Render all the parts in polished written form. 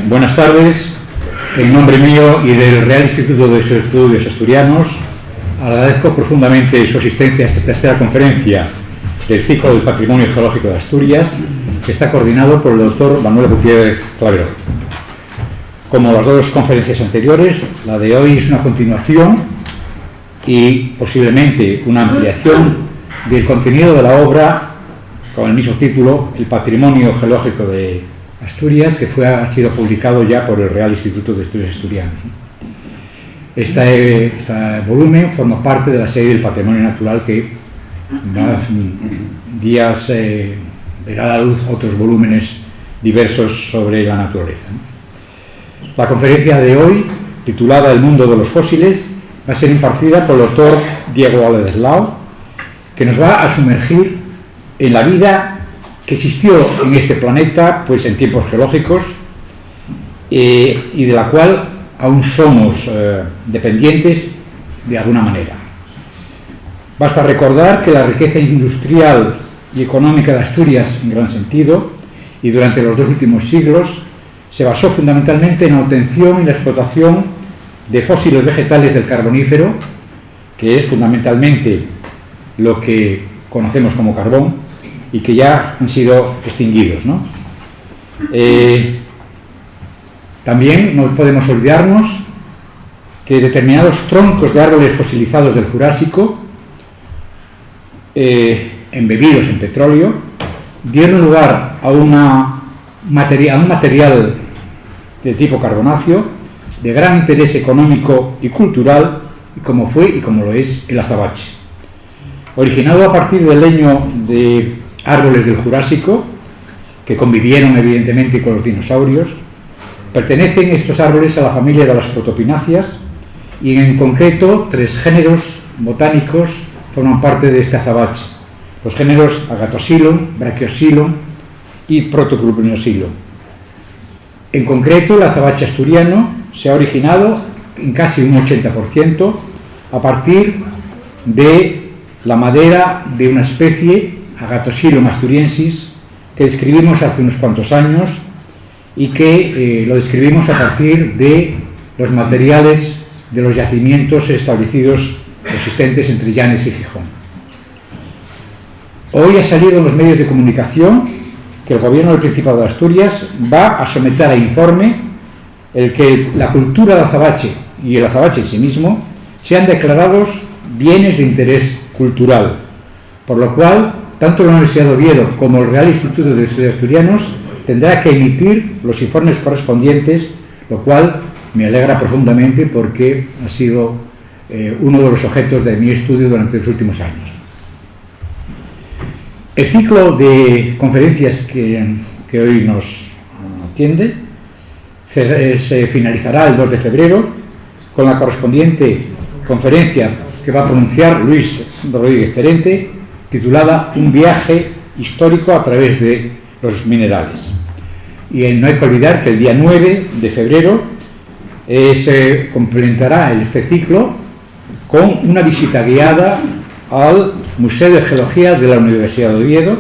Buenas tardes. En nombre mío y del Real Instituto de Estudios Asturianos, agradezco profundamente su asistencia a esta tercera conferencia del ciclo del Patrimonio Geológico de Asturias, que está coordinado por el doctor Manuel Gutiérrez Claverol. Como las dos conferencias anteriores, la de hoy es una continuación y posiblemente una ampliación del contenido de la obra con el mismo título, El Patrimonio Geológico de Asturias, que ha sido publicado ya por el Real Instituto de Estudios Asturianos. Este volumen forma parte de la serie del Patrimonio Natural que días verá a la luz otros volúmenes diversos sobre la naturaleza. La conferencia de hoy, titulada El mundo de los fósiles, va a ser impartida por el doctor Diego Aledeslao, que nos va a sumergir en la vida que existió en este planeta pues en tiempos geológicos y de la cual aún somos dependientes de alguna manera. Basta recordar que la riqueza industrial y económica de Asturias, en gran sentido, y durante los dos últimos siglos, se basó fundamentalmente en la obtención y la explotación de fósiles vegetales del Carbonífero, que es fundamentalmente lo que conocemos como carbón, y que ya han sido extinguidos, ¿no? También no podemos olvidarnos que determinados troncos de árboles fosilizados del Jurásico, embebidos en petróleo, dieron lugar a un material de tipo carbonáceo de gran interés económico y cultural, como fue y como lo es el azabache. Originado a partir del leño de árboles del Jurásico, que convivieron evidentemente con los dinosaurios, pertenecen estos árboles a la familia de las protopináceas y en concreto 3 géneros botánicos forman parte de este azabache: los géneros Agathoxylon, Brachioxylon y Protoculpinoxylon. En concreto, el azabache asturiano se ha originado en casi un 80% a partir de la madera de una especie, Agathoxylon asturiensis, que describimos hace unos cuantos años y que lo describimos a partir de los materiales de los yacimientos establecidos existentes entre Llanes y Gijón. Hoy ha salido en los medios de comunicación que el Gobierno del Principado de Asturias va a someter a informe el que la cultura del azabache y el azabache en sí mismo sean declarados bienes de interés cultural, por lo cual tanto la Universidad de Oviedo como el Real Instituto de Estudios Asturianos tendrá que emitir los informes correspondientes, lo cual me alegra profundamente porque ha sido uno de los objetos de mi estudio durante los últimos años. El ciclo de conferencias que hoy nos atiende se finalizará el 2 de febrero con la correspondiente conferencia que va a pronunciar Luis Rodríguez Terente, titulada Un viaje histórico a través de los minerales. Y no hay que olvidar que el día 9 de febrero se complementará este ciclo con una visita guiada al Museo de Geología de la Universidad de Oviedo,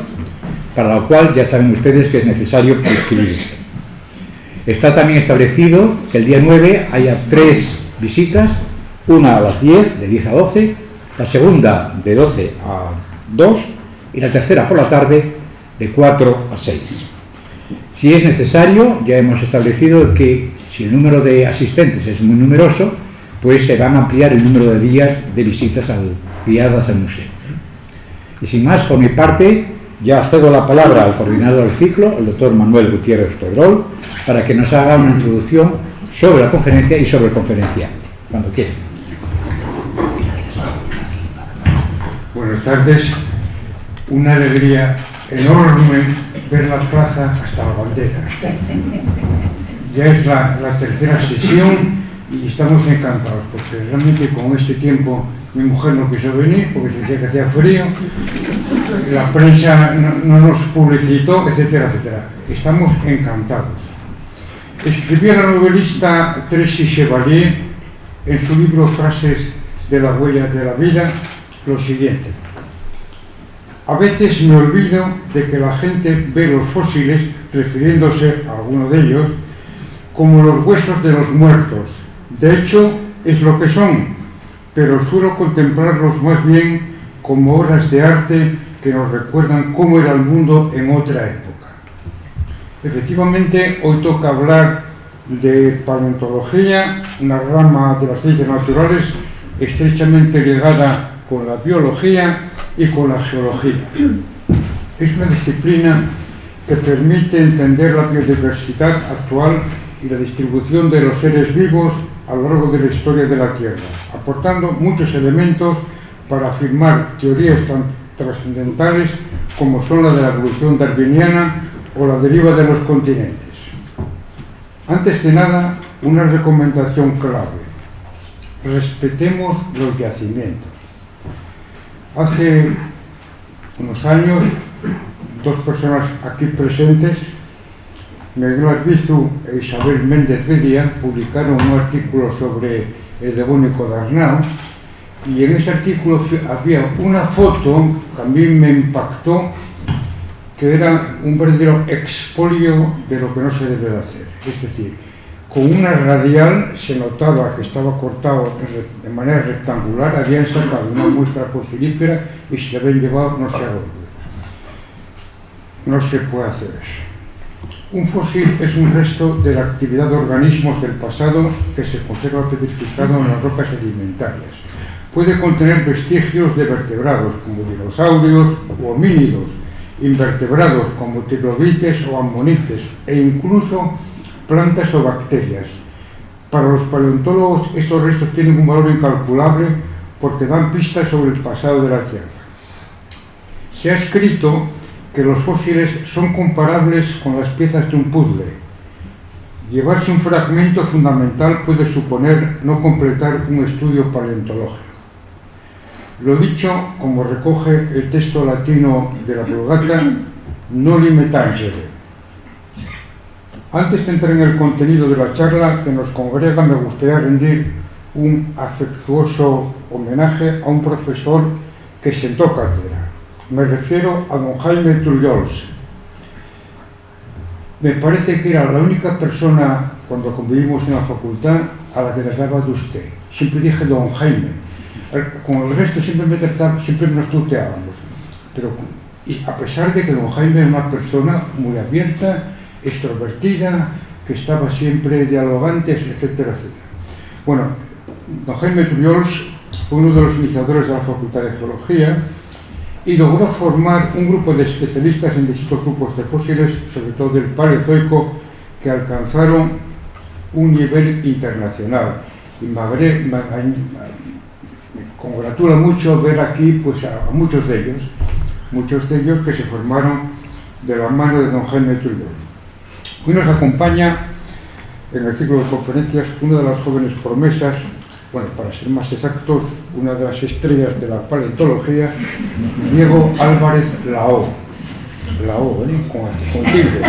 para lo cual ya saben ustedes que es necesario inscribirse. Está también establecido que el día 9 haya 3 visitas, una a las 10, de 10 a 12, la segunda de 12 a 2 y la tercera por la tarde de 4 a 6. Si es necesario, ya hemos establecido que si el número de asistentes es muy numeroso, pues se van a ampliar el número de días de visitas guiadas al museo. Y sin más, por mi parte, ya cedo la palabra al coordinador del ciclo, el doctor Manuel Gutiérrez Claverol, para que nos haga una introducción sobre la conferencia y sobre el conferenciante, cuando quiera. Buenas tardes. Una alegría enorme ver la plaza hasta la bandera. Ya es la tercera sesión y estamos encantados porque realmente con este tiempo mi mujer no quiso venir porque decía que hacía frío, la prensa no nos publicitó, etcétera, etcétera. Estamos encantados. Escribió la novelista Tracy Chevalier en su libro Frases de las huellas de la vida lo siguiente: a veces me olvido de que la gente ve los fósiles, refiriéndose a alguno de ellos, como los huesos de los muertos. De hecho, es lo que son, pero suelo contemplarlos más bien como obras de arte que nos recuerdan cómo era el mundo en otra época. Efectivamente, hoy toca hablar de paleontología, una rama de las ciencias naturales estrechamente ligada con la biología y con la geología. Es una disciplina que permite entender la biodiversidad actual y la distribución de los seres vivos a lo largo de la historia de la Tierra, aportando muchos elementos para afirmar teorías tan trascendentales como son la de la evolución darwiniana o la deriva de los continentes. Antes de nada, una recomendación clave: respetemos los yacimientos. Hace unos años, dos personas aquí presentes, Miguel Arbizu e Isabel Méndez Bedia, publicaron un artículo sobre el Devónico de Arnao, y en ese artículo había una foto que a mí me impactó, que era un verdadero expolio de lo que no se debe de hacer. Es decir, con una radial se notaba que estaba cortado de manera rectangular, habían sacado una muestra fosilífera y se la habían llevado no sé a dónde. No se puede hacer eso. Un fósil es un resto de la actividad de organismos del pasado que se conserva petrificado en las rocas sedimentarias. Puede contener vestigios de vertebrados como dinosaurios o homínidos, invertebrados como trilobites o ammonites e incluso plantas o bacterias. Para los paleontólogos estos restos tienen un valor incalculable porque dan pistas sobre el pasado de la Tierra. Se ha escrito que los fósiles son comparables con las piezas de un puzzle. Llevarse un fragmento fundamental puede suponer no completar un estudio paleontológico. Lo dicho, como recoge el texto latino de la Vulgata, noli me tangere. Antes de entrar en el contenido de la charla que nos congrega, me gustaría rendir un afectuoso homenaje a un profesor que sentó cátedra. Me refiero a don Jaime Trullols. Me parece que era la única persona, cuando convivimos en la facultad, a la que le daba de usted. Siempre dije don Jaime. Con el resto siempre nos tuteábamos. Pero, y a pesar de que don Jaime era una persona muy abierta, extrovertida, que estaba siempre dialogante, etcétera, etcétera. Bueno, don Jaime Trullols fue uno de los iniciadores de la Facultad de Geología y logró formar un grupo de especialistas en distintos grupos de fósiles, sobre todo del Paleozoico, que alcanzaron un nivel internacional. Y me congratula mucho ver aquí pues, a muchos de ellos que se formaron de la mano de don Jaime Trullols. Hoy nos acompaña en el ciclo de conferencias una de las jóvenes promesas, bueno, para ser más exactos, una de las estrellas de la paleontología, Diego Álvarez Lao. Lao, con tilde.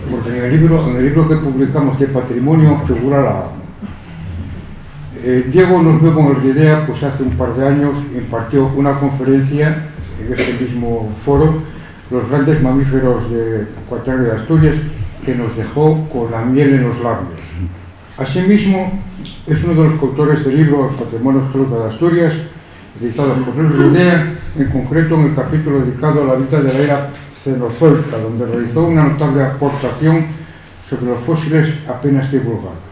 Porque en el libro que publicamos de patrimonio figura Lao. Diego no es nuevo en el IDEA, pues hace un par de años impartió una conferencia en este mismo foro, los grandes mamíferos de Cuaternario de Asturias, que nos dejó con la miel en los labios. Asimismo, es uno de los coautores del libro El Patrimonio Geológico de Asturias, editado por el IDEA, en concreto en el capítulo dedicado a la vida de la era cenozoica, donde realizó una notable aportación sobre los fósiles apenas divulgados.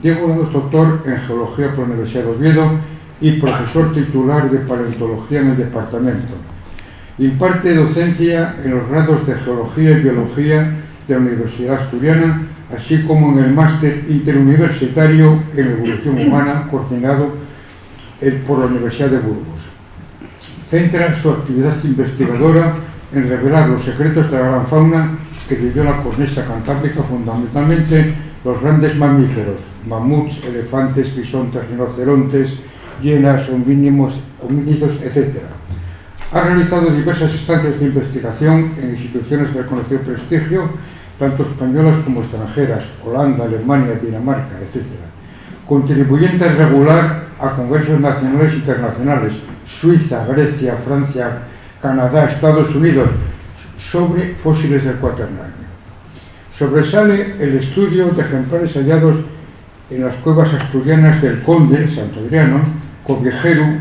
Diego Lao es doctor en Geología por la Universidad de Oviedo y profesor titular de Paleontología en el departamento. Imparte docencia en los grados de Geología y Biología de la Universidad Asturiana, así como en el máster interuniversitario en Evolución Humana, coordinado por la Universidad de Burgos. Centra su actividad investigadora en revelar los secretos de la gran fauna que vivió la cornisa cantábrica, fundamentalmente los grandes mamíferos, mamuts, elefantes, bisontes, rinocerontes, hienas, homínidos, etc. Ha realizado diversas estancias de investigación en instituciones de reconocido prestigio, tanto españolas como extranjeras, Holanda, Alemania, Dinamarca, etc. Contribuyente regular a congresos nacionales e internacionales, Suiza, Grecia, Francia, Canadá, Estados Unidos, sobre fósiles del Cuaternario. Sobresale el estudio de ejemplares hallados en las cuevas asturianas del Conde, Santo Adriano, Cobiejeru,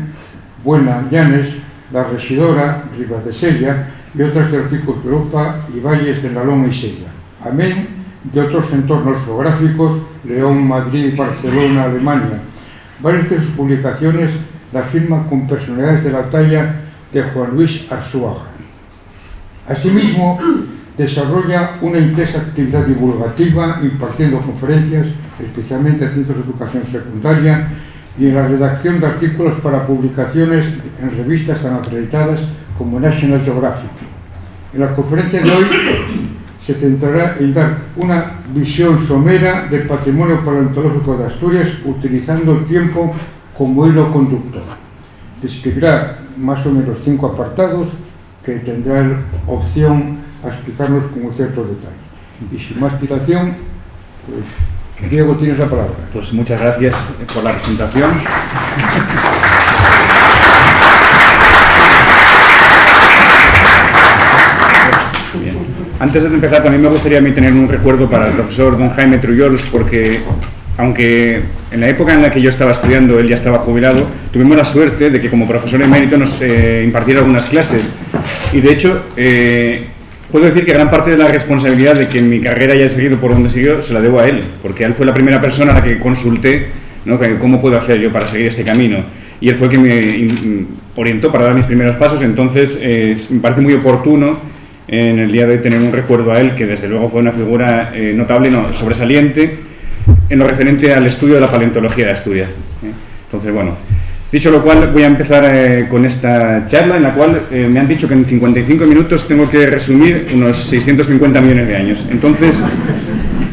Buena, Llanes, La Regidora, Ribadesella y otras de los picos de Europa y valles de la Loma y Sella, amén de otros entornos geográficos, León, Madrid, Barcelona, Alemania. Varias de sus publicaciones las firma con personalidades de la talla de Juan Luis Arzuaga. Asimismo, desarrolla una intensa actividad divulgativa impartiendo conferencias, especialmente en centros de educación secundaria, y en la redacción de artículos para publicaciones en revistas tan acreditadas como National Geographic. En la conferencia de hoy se centrará en dar una visión somera del patrimonio paleontológico de Asturias utilizando el tiempo como hilo conductor. Describirá más o menos 5 apartados que tendrán opción a explicarnos con un cierto detalle. Y sin más dilación, pues Diego, tienes la palabra. Pues muchas gracias por la presentación. Bien. Antes de empezar, también me gustaría a mí tener un recuerdo para el profesor don Jaime Trullols, porque aunque en la época en la que yo estaba estudiando él ya estaba jubilado, tuvimos la suerte de que como profesor emérito nos impartiera algunas clases. Y de hecho, puedo decir que gran parte de la responsabilidad de que mi carrera haya seguido por donde siguió se la debo a él, porque él fue la primera persona a la que consulté, ¿no?, cómo puedo hacer yo para seguir este camino. Y él fue el que me orientó para dar mis primeros pasos. Entonces me parece muy oportuno en el día de hoy tener un recuerdo a él, que desde luego fue una figura notable, sobresaliente en lo referente al estudio de la paleontología de Asturias. Entonces, bueno, dicho lo cual, voy a empezar con esta charla, en la cual me han dicho que en 55 minutos tengo que resumir unos 650 millones de años. Entonces,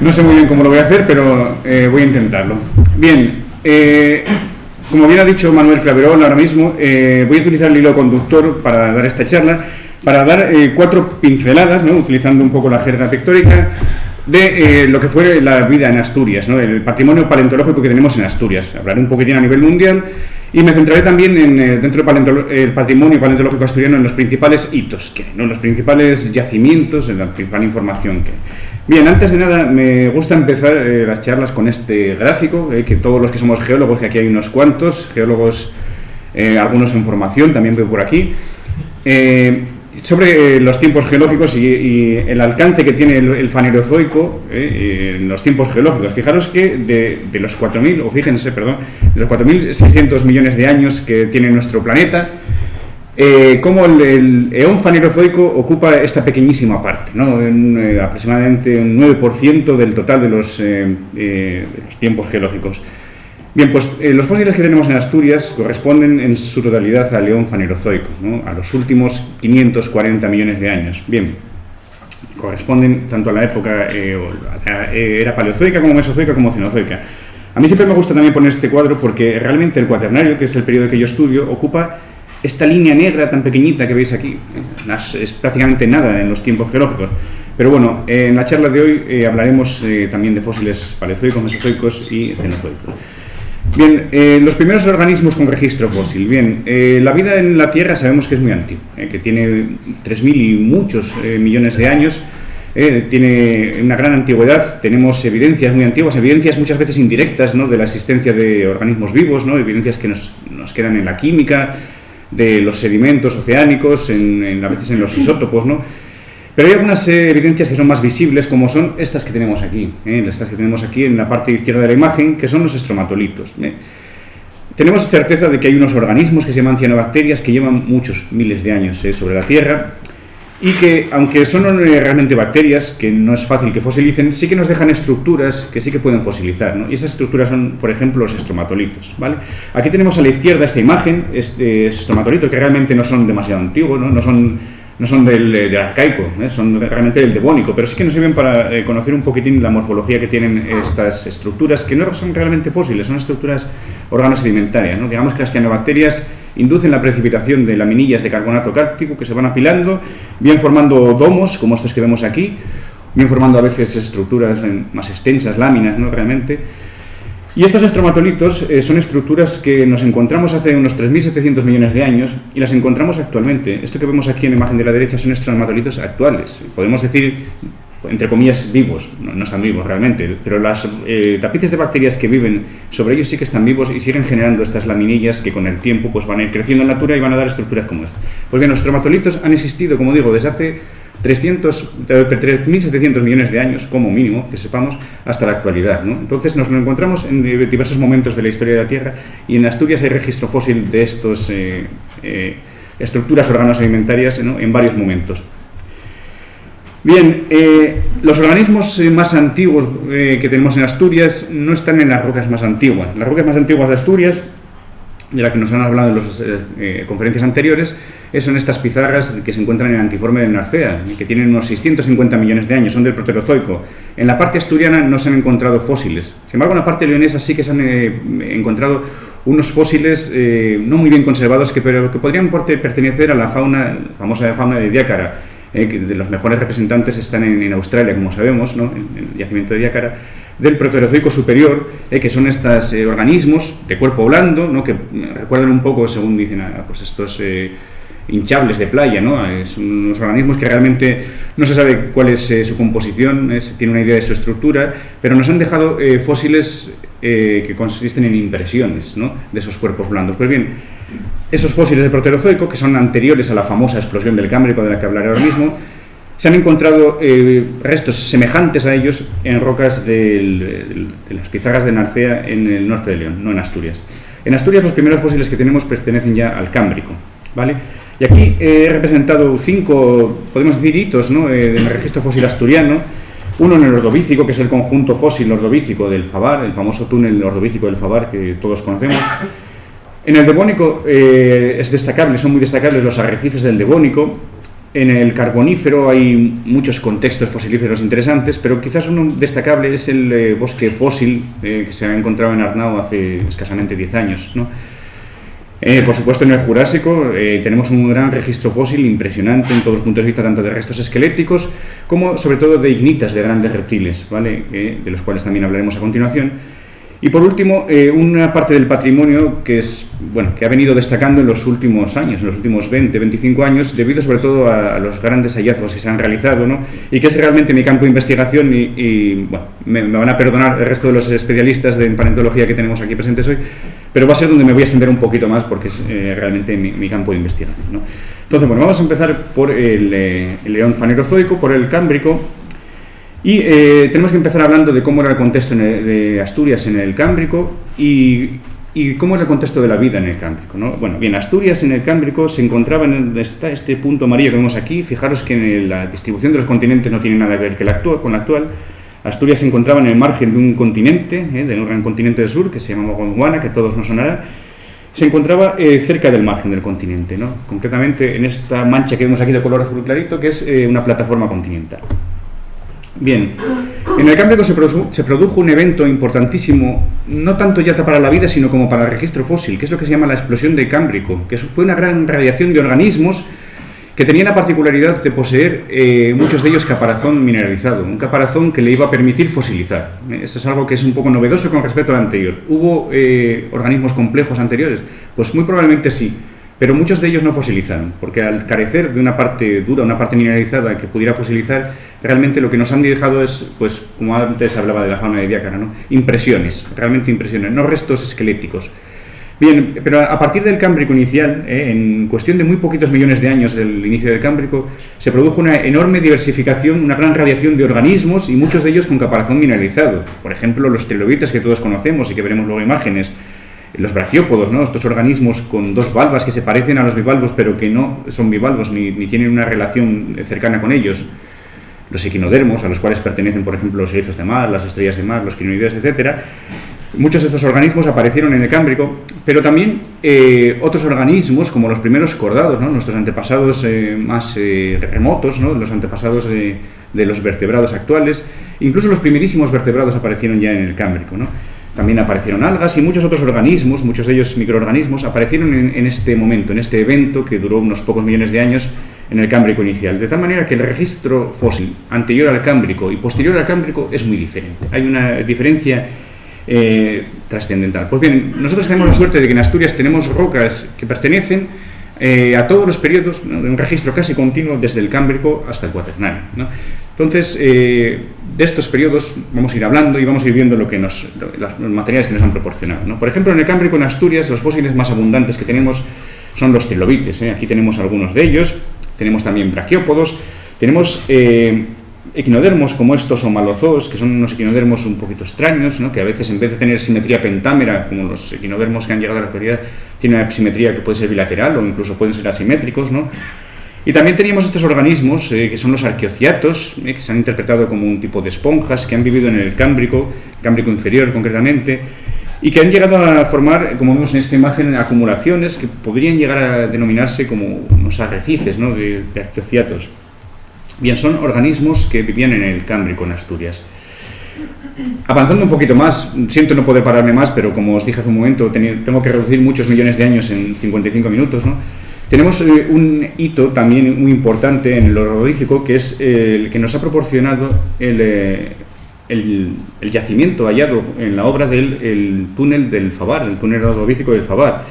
no sé muy bien cómo lo voy a hacer, pero voy a intentarlo. Bien, como bien ha dicho Manuel Claverol ahora mismo, voy a utilizar el hilo conductor para dar esta charla, para dar 4 pinceladas, ¿no?, utilizando un poco la jerga pictórica, de lo que fue la vida en Asturias, ¿no?, el patrimonio paleontológico que tenemos en Asturias. Hablaré un poquitín a nivel mundial y me centraré también en, dentro del patrimonio paleontológico asturiano, en los principales hitos que hay, ¿no?, los principales yacimientos, en la principal información que hay. Bien, antes de nada me gusta empezar las charlas con este gráfico, que todos los que somos geólogos, que aquí hay unos cuantos geólogos, algunos en formación, también veo por aquí, sobre los tiempos geológicos y el alcance que tiene el fanerozoico en los tiempos geológicos. Fijaros que de los 4.000, o fíjense, perdón, de los 4.600 millones de años que tiene nuestro planeta, cómo el eón fanerozoico ocupa esta pequeñísima parte, ¿no?, aproximadamente un 9% del total de los tiempos geológicos. Bien, pues los fósiles que tenemos en Asturias corresponden en su totalidad al eón fanerozoico, ¿no?, a los últimos 540 millones de años. Bien, corresponden tanto a la época era paleozoica como mesozoica como cenozoica. A mí siempre me gusta también poner este cuadro porque realmente el Cuaternario, que es el periodo que yo estudio, ocupa esta línea negra tan pequeñita que veis aquí. Es prácticamente nada en los tiempos geológicos. Pero bueno, en la charla de hoy hablaremos también de fósiles paleozoicos, mesozoicos y cenozoicos. Bien, los primeros organismos con registro fósil. Bien, la vida en la Tierra sabemos que es muy antigua, que tiene 3.000 y muchos millones de años, tiene una gran antigüedad. Tenemos evidencias muy antiguas, evidencias muchas veces indirectas, ¿no?, de la existencia de organismos vivos, ¿no?, evidencias que nos quedan en la química, de los sedimentos oceánicos, a veces en los isótopos, ¿no? Pero hay algunas evidencias que son más visibles, como son estas que tenemos aquí, estas que tenemos aquí en la parte izquierda de la imagen, que son los estromatolitos. Tenemos certeza de que hay unos organismos que se llaman cianobacterias que llevan muchos miles de años sobre la Tierra y que, aunque son realmente bacterias, que no es fácil que fosilicen, sí que nos dejan estructuras que sí que pueden fosilizar, ¿no? Y esas estructuras son, por ejemplo, los estromatolitos, ¿vale? Aquí tenemos a la izquierda esta imagen, este estromatolito, que realmente no son demasiado antiguos, ¿no? No son del arcaico, son realmente del devónico, pero sí que nos sirven para conocer un poquitín la morfología que tienen estas estructuras, que no son realmente fósiles, son estructuras organosedimentarias, ¿no? Digamos que las cianobacterias inducen la precipitación de laminillas de carbonato cálcico que se van apilando, bien formando domos, como estos que vemos aquí, bien formando a veces estructuras más extensas, láminas, ¿no?, realmente. Y estos estromatolitos son estructuras que nos encontramos hace unos 3.700 millones de años y las encontramos actualmente. Esto que vemos aquí en la imagen de la derecha son estromatolitos actuales. Podemos decir entre comillas, vivos, no están vivos realmente, pero las tapices de bacterias que viven sobre ellos sí que están vivos y siguen generando estas laminillas que con el tiempo pues van a ir creciendo en la natura y van a dar estructuras como esta. Pues bien, los estromatolitos han existido, como digo, desde hace 3.700 millones de años, como mínimo, que sepamos, hasta la actualidad, ¿no? Entonces nos lo encontramos en diversos momentos de la historia de la Tierra, y en Asturias hay registro fósil de estos estructuras organoalimentarias, ¿no?, en varios momentos. Bien, los organismos más antiguos que tenemos en Asturias no están en las rocas más antiguas. Las rocas más antiguas de Asturias, de las que nos han hablado en las conferencias anteriores, son estas pizarras que se encuentran en el Antiforme de Narcea, que tienen unos 650 millones de años, son del Proterozoico. En la parte asturiana no se han encontrado fósiles. Sin embargo, en la parte leonesa sí que se han encontrado unos fósiles no muy bien conservados, pero que podrían pertenecer a la famosa fauna de Diácara. De los mejores representantes están en Australia, como sabemos, ¿no?, en el yacimiento de Diácara, del Proterozoico superior, que son estos organismos de cuerpo blando, ¿no?, que recuerdan un poco, según dicen, pues estos hinchables de playa, ¿no? Son unos organismos que realmente no se sabe cuál es su composición, se tiene una idea de su estructura, pero nos han dejado fósiles que consisten en impresiones, ¿no?, de esos cuerpos blandos. Pues bien, esos fósiles del Proterozoico, que son anteriores a la famosa explosión del Cámbrico de la que hablaré ahora mismo, se han encontrado restos semejantes a ellos en rocas de las pizarras de Narcea en el norte de León, no en Asturias. En Asturias los primeros fósiles que tenemos pertenecen ya al Cámbrico, ¿vale? Y aquí he representado 5, podemos decir, hitos, ¿no?, del registro fósil asturiano. Uno en el Ordovícico, que es el conjunto fósil ordovícico del Favar, el famoso túnel ordovícico del Favar que todos conocemos. En el Devónico es destacable, son muy destacables los arrecifes del Devónico. En el Carbonífero hay muchos contextos fosilíferos interesantes, pero quizás uno destacable es el bosque fósil que se ha encontrado en Arnao hace escasamente 10 años, ¿no? Por supuesto, en el Jurásico tenemos un gran registro fósil impresionante en todos los puntos de vista, tanto de restos esqueléticos como sobre todo de ignitas de grandes reptiles, ¿vale?, de los cuales también hablaremos a continuación. Y por último, una parte del patrimonio que ha venido destacando en los últimos años, en los últimos 20-25 años, debido sobre todo a los grandes hallazgos que se han realizado, ¿no?, y que es realmente mi campo de investigación y me van a perdonar el resto de los especialistas en paleontología que tenemos aquí presentes hoy, pero va a ser donde me voy a extender un poquito más porque es realmente mi campo de investigación, ¿no? Entonces, bueno, vamos a empezar por el León fanerozoico, por el Cámbrico. Y tenemos que empezar hablando de cómo era el contexto de Asturias en el Cámbrico y cómo era el contexto de la vida en el Cámbrico, ¿no? Bueno, bien, Asturias en el Cámbrico se encontraba está este punto amarillo que vemos aquí. Fijaros que la distribución de los continentes no tiene nada que ver con la actual. Asturias se encontraba en el margen de un continente, del gran continente del sur, que se llamaba Gondwana, que a todos nos sonará. Se encontraba cerca del margen del continente, ¿no?, concretamente en esta mancha que vemos aquí de color azul clarito, que es una plataforma continental. Bien, en el Cámbrico se produjo un evento importantísimo, no tanto ya para la vida, sino como para el registro fósil, que es lo que se llama la explosión del Cámbrico, que fue una gran radiación de organismos que tenían la particularidad de poseer muchos de ellos caparazón mineralizado, un caparazón que le iba a permitir fosilizar. Eso es algo que es un poco novedoso con respecto al anterior. ¿Hubo organismos complejos anteriores? Pues muy probablemente sí. Pero muchos de ellos no fosilizaron, porque al carecer de una parte dura, una parte mineralizada que pudiera fosilizar, realmente lo que nos han dejado es, pues, como antes hablaba de la fauna de Diácara, ¿no?, impresiones, realmente impresiones, no restos esqueléticos. Bien, pero a partir del Cámbrico inicial, en cuestión de muy poquitos millones de años del inicio del Cámbrico, se produjo una enorme diversificación, una gran radiación de organismos y muchos de ellos con caparazón mineralizado. Por ejemplo, los trilobites que todos conocemos y que veremos luego imágenes. Los brachiópodos, ¿no?, estos organismos con dos valvas que se parecen a los bivalvos pero que no son bivalvos ni tienen una relación cercana con ellos. Los equinodermos, a los cuales pertenecen, por ejemplo, los erizos de mar, las estrellas de mar, los crinoideos, etc. Muchos de estos organismos aparecieron en el Cámbrico, pero también otros organismos, como los primeros cordados, ¿no?, nuestros antepasados más remotos, ¿no?, los antepasados de los vertebrados actuales. Incluso los primerísimos vertebrados aparecieron ya en el Cámbrico, ¿no? También aparecieron algas y muchos otros organismos, muchos de ellos microorganismos, aparecieron en este momento, en este evento que duró unos pocos millones de años en el Cámbrico inicial. De tal manera que el registro fósil anterior al Cámbrico y posterior al Cámbrico es muy diferente. Hay una diferencia trascendental. Pues bien, nosotros tenemos la suerte de que en Asturias tenemos rocas que pertenecen a todos los periodos, ¿no?, de un registro casi continuo desde el Cámbrico hasta el Cuaternario, ¿no? Entonces, de estos periodos vamos a ir hablando y vamos a ir viendo los materiales que nos han proporcionado, ¿no? Por ejemplo, en el Cámbrico, en Asturias, los fósiles más abundantes que tenemos son los trilobites, ¿eh? Aquí tenemos algunos de ellos, tenemos también braquiópodos, tenemos equinodermos como estos o malozoos, que son unos equinodermos un poquito extraños, ¿no? Que a veces en vez de tener simetría pentámera, como los equinodermos que han llegado a la actualidad, tienen una simetría que puede ser bilateral o incluso pueden ser asimétricos, ¿no? Y también teníamos estos organismos, que son los arqueociatos, que se han interpretado como un tipo de esponjas, que han vivido en el Cámbrico inferior concretamente, y que han llegado a formar, como vemos en esta imagen, acumulaciones que podrían llegar a denominarse como unos arrecifes, ¿no? de arqueociatos. Bien, son organismos que vivían en el Cámbrico, en Asturias. Avanzando un poquito más, siento no poder pararme más, pero como os dije hace un momento, tengo que reducir muchos millones de años en 55 minutos, ¿no? Tenemos un hito también muy importante en el Ordovícico, que es el que nos ha proporcionado el yacimiento hallado en la obra del túnel del Favar, el túnel ordovícico del Favar.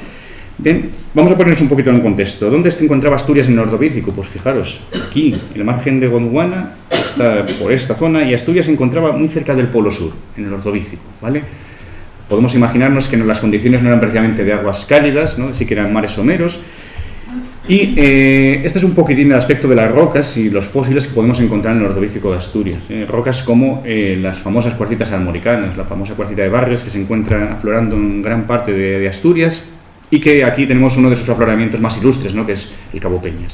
Bien, vamos a ponernos un poquito en contexto. ¿Dónde se encontraba Asturias en el Ordovícico? Pues fijaros, aquí, en la margen de Gondwana, está por esta zona, y Asturias se encontraba muy cerca del Polo Sur, en el Ordovícico, ¿vale? Podemos imaginarnos que las condiciones no eran precisamente de aguas cálidas, ¿no? Sí que eran mares someros. Y este es un poquitín el aspecto de las rocas y los fósiles que podemos encontrar en el Ordovícico de Asturias. Rocas como las famosas cuarcitas armoricanas, la famosa cuarcita de Barrios, que se encuentra aflorando en gran parte de Asturias, y que aquí tenemos uno de sus afloramientos más ilustres, ¿no? Que es el Cabo Peñas.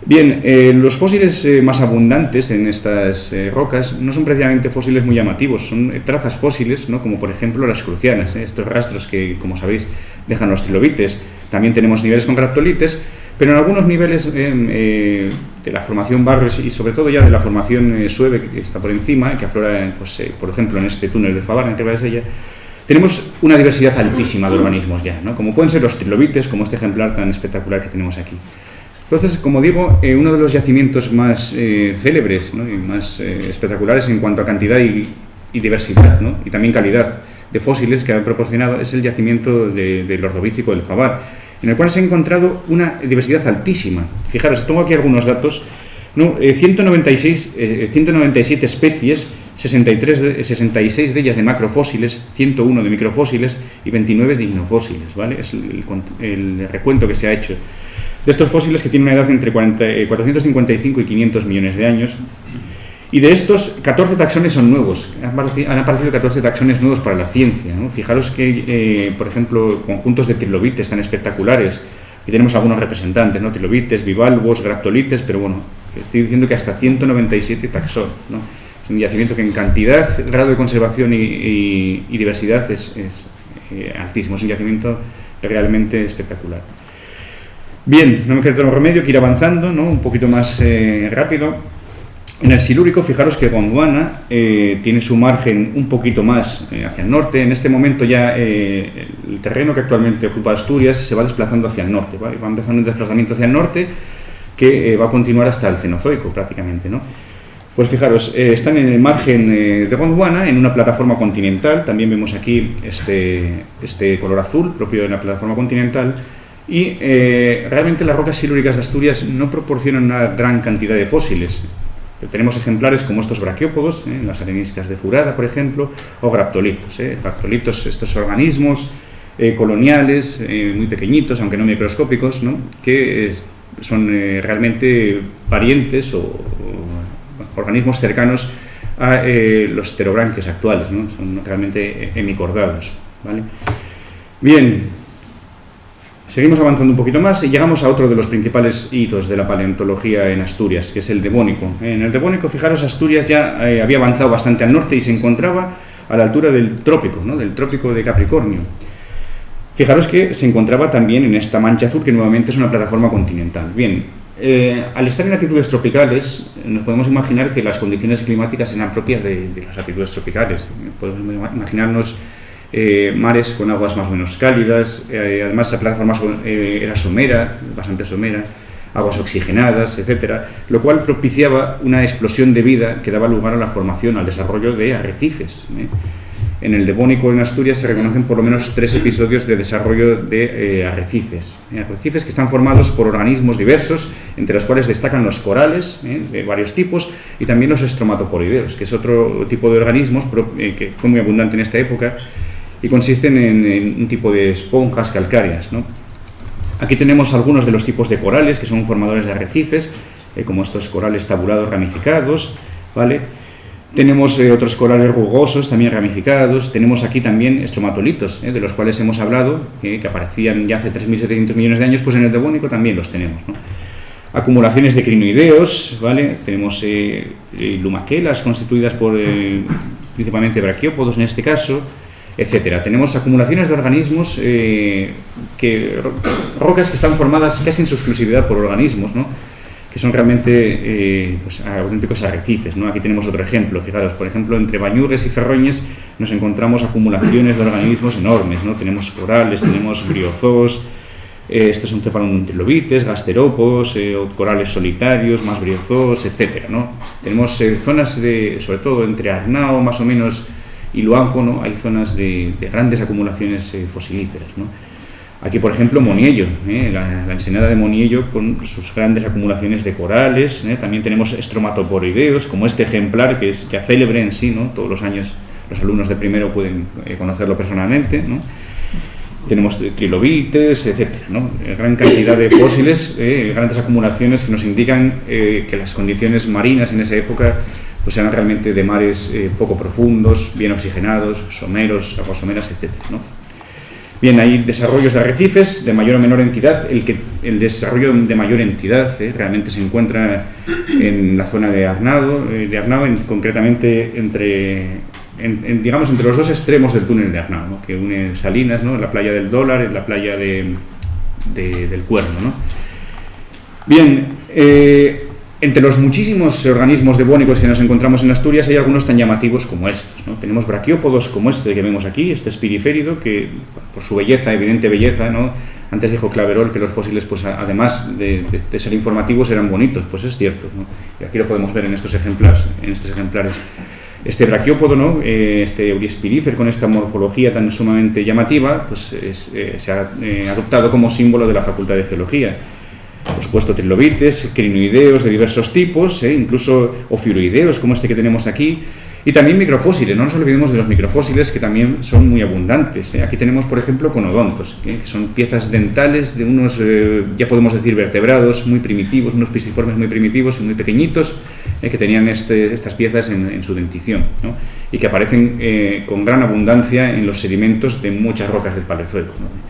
Bien, los fósiles más abundantes en estas rocas no son precisamente fósiles muy llamativos, son trazas fósiles, ¿no? Como por ejemplo las crucianas, estos rastros que, como sabéis, dejan los trilobites. También tenemos niveles con graptolites, pero en algunos niveles de la formación Barrios y sobre todo ya de la formación Sueve, que está por encima, que aflora, pues, por ejemplo, en este túnel de Favar, en Ribadesella, tenemos una diversidad altísima de organismos ya, ¿no? Como pueden ser los trilobites, como este ejemplar tan espectacular que tenemos aquí. Entonces, como digo, uno de los yacimientos más célebres, ¿no? Y más espectaculares en cuanto a cantidad y diversidad, ¿no? Y también calidad de fósiles que han proporcionado es el yacimiento del Ordovícico del Favar, en el cual se ha encontrado una diversidad altísima. Fijaros, tengo aquí algunos datos, ¿no? 197 especies, 66 de ellas de macrofósiles, 101 de microfósiles y 29 de ignofósiles, ¿vale? Es el recuento que se ha hecho de estos fósiles, que tienen una edad entre 455 y 500 millones de años. Y de estos, 14 taxones son nuevos. Han aparecido 14 taxones nuevos para la ciencia, ¿no? Fijaros que, por ejemplo, conjuntos de trilobites tan espectaculares, y tenemos algunos representantes, ¿no? Trilobites, bivalvos, graptolites, pero bueno, estoy diciendo que hasta 197 taxones, ¿no? Es un yacimiento que en cantidad, grado de conservación y diversidad es altísimo. Es un yacimiento realmente espectacular. Bien, no me queda otro remedio que ir avanzando, ¿no? Un poquito más rápido. En el Silúrico, fijaros que Gondwana tiene su margen un poquito más hacia el norte. En este momento ya el terreno que actualmente ocupa Asturias se va desplazando hacia el norte, ¿vale? Va empezando un desplazamiento hacia el norte que va a continuar hasta el Cenozoico prácticamente, ¿no? Pues fijaros, están en el margen de Gondwana, en una plataforma continental. También vemos aquí este color azul propio de la plataforma continental. Y realmente las rocas silúricas de Asturias no proporcionan una gran cantidad de fósiles. Tenemos ejemplares como estos braquiópodos, las areniscas de Furada, por ejemplo, o graptolitos. Graptolitos, estos organismos coloniales, muy pequeñitos, aunque no microscópicos, ¿no? Que son realmente parientes o organismos cercanos a los pterobranquios actuales, ¿no? Son realmente hemicordados, ¿vale? Bien. Seguimos avanzando un poquito más y llegamos a otro de los principales hitos de la paleontología en Asturias, que es el Devónico. En el Devónico, fijaros, Asturias ya había avanzado bastante al norte y se encontraba a la altura del trópico, ¿no? Del trópico de Capricornio. Fijaros que se encontraba también en esta mancha azul, que nuevamente es una plataforma continental. Bien, al estar en latitudes tropicales, nos podemos imaginar que las condiciones climáticas eran propias de las latitudes tropicales. Podemos imaginarnos mares con aguas más o menos cálidas, además esa plataforma era somera, bastante somera, aguas oxigenadas, etcétera, lo cual propiciaba una explosión de vida que daba lugar a la formación, al desarrollo de arrecifes. en el Devónico en Asturias se reconocen por lo menos 3 episodios de desarrollo de arrecifes. Arrecifes que están formados por organismos diversos, entre los cuales destacan los corales, de varios tipos, y también los estromatoporideos, que es otro tipo de organismos que fue muy abundante en esta época y consisten en un tipo de esponjas calcáreas, ¿no? Aquí tenemos algunos de los tipos de corales que son formadores de arrecifes, como estos corales tabulados ramificados, ¿vale? Tenemos otros corales rugosos también ramificados. Tenemos aquí también estromatolitos, de los cuales hemos hablado, que aparecían ya hace 3.700 millones de años, pues en el Devónico también los tenemos, ¿no? Acumulaciones de crinoideos, ¿vale? Tenemos lumaquelas constituidas por principalmente braquiópodos en este caso, etcétera. Tenemos acumulaciones de organismos, rocas que están formadas casi en su exclusividad por organismos, ¿no? Que son realmente pues, auténticos arrecifes, ¿no? Aquí tenemos otro ejemplo, fijaros, por ejemplo, entre Bañures y Ferroñes nos encontramos acumulaciones de organismos enormes, ¿no? Tenemos corales, tenemos briozoos, estos son cefalodontrilobites, gasterópodos, corales solitarios, más briozoos, etcétera, ¿no? Tenemos zonas sobre todo entre Arnao, más o menos, y Luanco, ¿no? Hay zonas de grandes acumulaciones fosilíferas, ¿no? Aquí, por ejemplo, Moniello, la ensenada de Moniello con sus grandes acumulaciones de corales. También tenemos estromatoporideos, como este ejemplar, que es ya célebre en sí, ¿no? Todos los años los alumnos de primero pueden conocerlo personalmente, ¿no? Tenemos trilobites, etcétera, ¿no? Gran cantidad de fósiles, grandes acumulaciones que nos indican que las condiciones marinas en esa época pues eran realmente de mares poco profundos, bien oxigenados, someros, aguas someras, etcétera, ¿no? Bien, hay desarrollos de arrecifes de mayor o menor entidad. El desarrollo de mayor entidad realmente se encuentra en la zona de Arnao, concretamente digamos entre los dos extremos del túnel de Arnao, ¿no? Que une Salinas, ¿no? La playa del Dólar y la playa del Cuerno, ¿no? Bien, entre los muchísimos organismos devónicos que nos encontramos en Asturias hay algunos tan llamativos como estos, ¿no? Tenemos braquiópodos como este que vemos aquí, este espiriférido, que por su belleza, evidente belleza, ¿no? Antes dijo Claverol que los fósiles, pues además de ser informativos, eran bonitos, pues es cierto, ¿no? Y aquí lo podemos ver en estos ejemplares. Este braquiópodo, ¿no? Este Eurispirífer con esta morfología tan sumamente llamativa, pues se ha adoptado como símbolo de la Facultad de Geología. Por supuesto, trilobites, crinoideos de diversos tipos, incluso ofiuroideos como este que tenemos aquí, y también microfósiles. No nos olvidemos de los microfósiles, que también son muy abundantes. Aquí tenemos, por ejemplo, conodontos, que son piezas dentales de unos, ya podemos decir, vertebrados muy primitivos, unos pisiformes muy primitivos y muy pequeñitos, que tenían estas piezas en su dentición, ¿no? Y que aparecen con gran abundancia en los sedimentos de muchas rocas del Paleozoico, ¿no?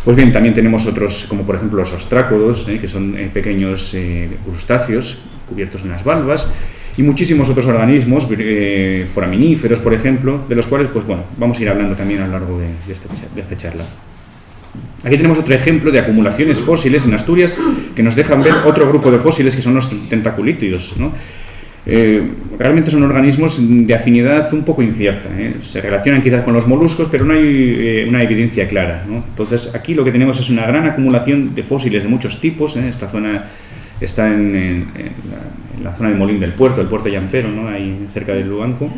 Pues bien, también tenemos otros, como por ejemplo los ostrácodos, que son pequeños crustáceos cubiertos en las valvas, y muchísimos otros organismos, foraminíferos, por ejemplo, de los cuales, pues bueno, vamos a ir hablando también a lo largo de esta charla. Aquí tenemos otro ejemplo de acumulaciones fósiles en Asturias que nos dejan ver otro grupo de fósiles que son los tentaculítidos, ¿no? Realmente son organismos de afinidad un poco incierta, se relacionan quizás con los moluscos, pero no hay una evidencia clara, ¿no? Entonces aquí lo que tenemos es una gran acumulación de fósiles de muchos tipos. Esta zona está en la zona de Molín del Puerto Llampero, ¿no? Ahí cerca del Luanco.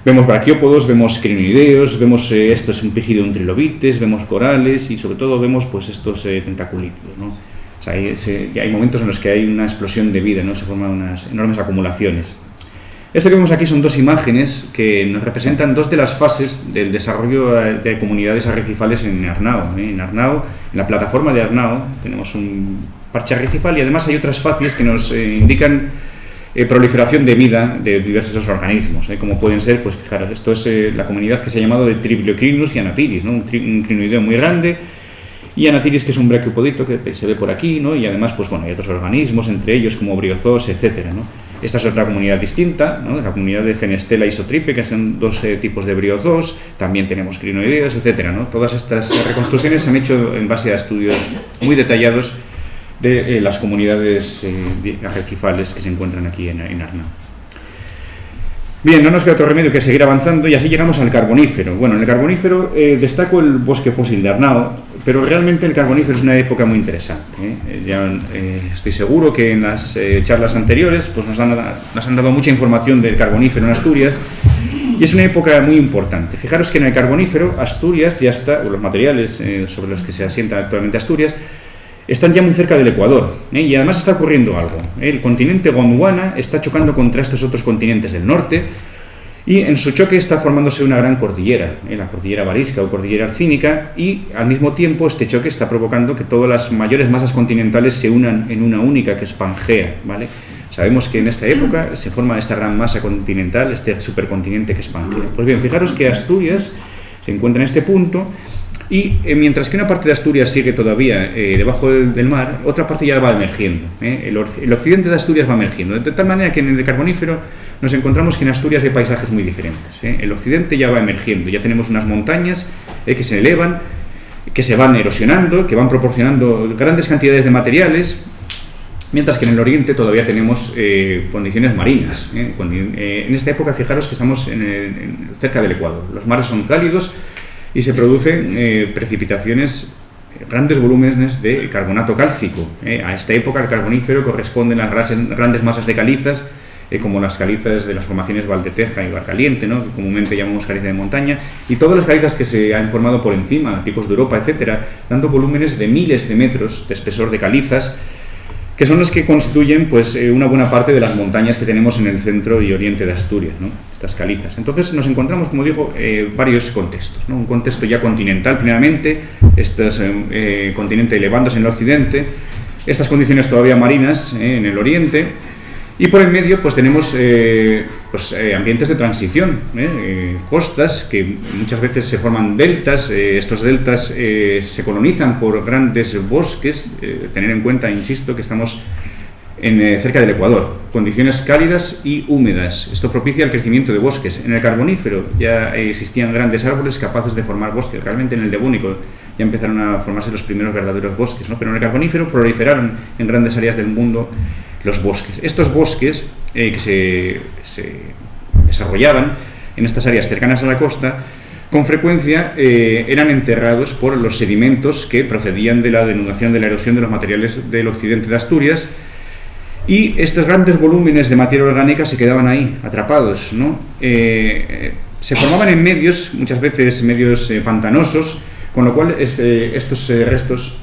Vemos braquiópodos, vemos crinoideos, vemos estos un trilobites, vemos corales y sobre todo vemos pues estos tentaculídeos, ¿no? O sea, hay momentos en los que hay una explosión de vida, ¿no? Se forman unas enormes acumulaciones. Esto que vemos aquí son dos imágenes que nos representan dos de las fases del desarrollo de comunidades arrecifales en Arnao. En Arnao, en la plataforma de Arnao, tenemos un parche arrecifal y además hay otras fases que nos indican proliferación de vida de diversos organismos, como pueden ser, pues fijaros, esto es la comunidad que se ha llamado de Tribliocrinus y Anatiris, ¿no? Un crinoideo muy grande, y Anatiris, que es un braquiopodito que se ve por aquí, ¿no? Y además, pues bueno, hay otros organismos, entre ellos como briozoos, etcétera, ¿no? Esta es otra comunidad distinta, ¿no? La comunidad de Genestella isotripe, que son dos tipos de briozoos. También tenemos crinoideos, etcétera, ¿no? Todas estas reconstrucciones se han hecho en base a estudios muy detallados de las comunidades arrecifales que se encuentran aquí en Arnao. Bien, no nos queda otro remedio que seguir avanzando y así llegamos al Carbonífero. Bueno, en el Carbonífero destaco el bosque fósil de Arnao, pero realmente el Carbonífero es una época muy interesante. Ya estoy seguro que en las charlas anteriores pues nos han dado mucha información del Carbonífero en Asturias Y es una época muy importante. Fijaros que en el Carbonífero, Asturias ya está, o los materiales sobre los que se asienta actualmente Asturias, están ya muy cerca del Ecuador, y además está ocurriendo algo. El continente Gondwana está chocando contra estos otros continentes del norte, y en su choque está formándose una gran cordillera, la cordillera Varisca o cordillera Arcínica, y al mismo tiempo este choque está provocando que todas las mayores masas continentales se unan en una única, que es Pangea, ¿vale? Sabemos que en esta época se forma esta gran masa continental, este supercontinente que es Pangea. Pues bien, fijaros que Asturias se encuentra en este punto, y mientras que una parte de Asturias sigue todavía debajo del mar, otra parte ya va emergiendo. El occidente de Asturias va emergiendo, de tal manera que en el Carbonífero nos encontramos que en Asturias hay paisajes muy diferentes. El occidente ya va emergiendo, ya tenemos unas montañas que se elevan, que se van erosionando, que van proporcionando grandes cantidades de materiales, mientras que en el oriente todavía tenemos condiciones marinas. En esta época, fijaros que estamos cerca del Ecuador, los mares son cálidos y se producen precipitaciones, grandes volúmenes de carbonato cálcico. A esta época, el Carbonífero, corresponden a grandes masas de calizas, como las calizas de las formaciones Valdeteja y Barcaliente, ¿no?, que comúnmente llamamos caliza de montaña, y todas las calizas que se han formado por encima, picos de Europa, etcétera, dando volúmenes de miles de metros de espesor de calizas, que son las que constituyen pues una buena parte de las montañas que tenemos en el centro y oriente de Asturias, ¿no?, estas calizas. Entonces nos encontramos, como digo, varios contextos, ¿no? Un contexto ya continental plenamente, continente elevándose en el occidente, estas condiciones todavía marinas en el oriente, y por el medio pues tenemos ambientes de transición, costas que muchas veces se forman deltas. Estos deltas se colonizan por grandes bosques. Tener en cuenta, insisto, que estamos cerca del Ecuador, condiciones cálidas y húmedas. Esto propicia el crecimiento de bosques. En el Carbonífero ya existían grandes árboles capaces de formar bosques. Realmente en el Devónico ya empezaron a formarse los primeros verdaderos bosques, ¿no? Pero en el Carbonífero proliferaron en grandes áreas del mundo los bosques. Estos bosques que se desarrollaban en estas áreas cercanas a la costa, con frecuencia eran enterrados por los sedimentos que procedían de la denudación, de la erosión de los materiales del occidente de Asturias, y estos grandes volúmenes de materia orgánica se quedaban ahí, atrapados, ¿no? Se formaban en medios, muchas veces medios pantanosos, con lo cual estos restos,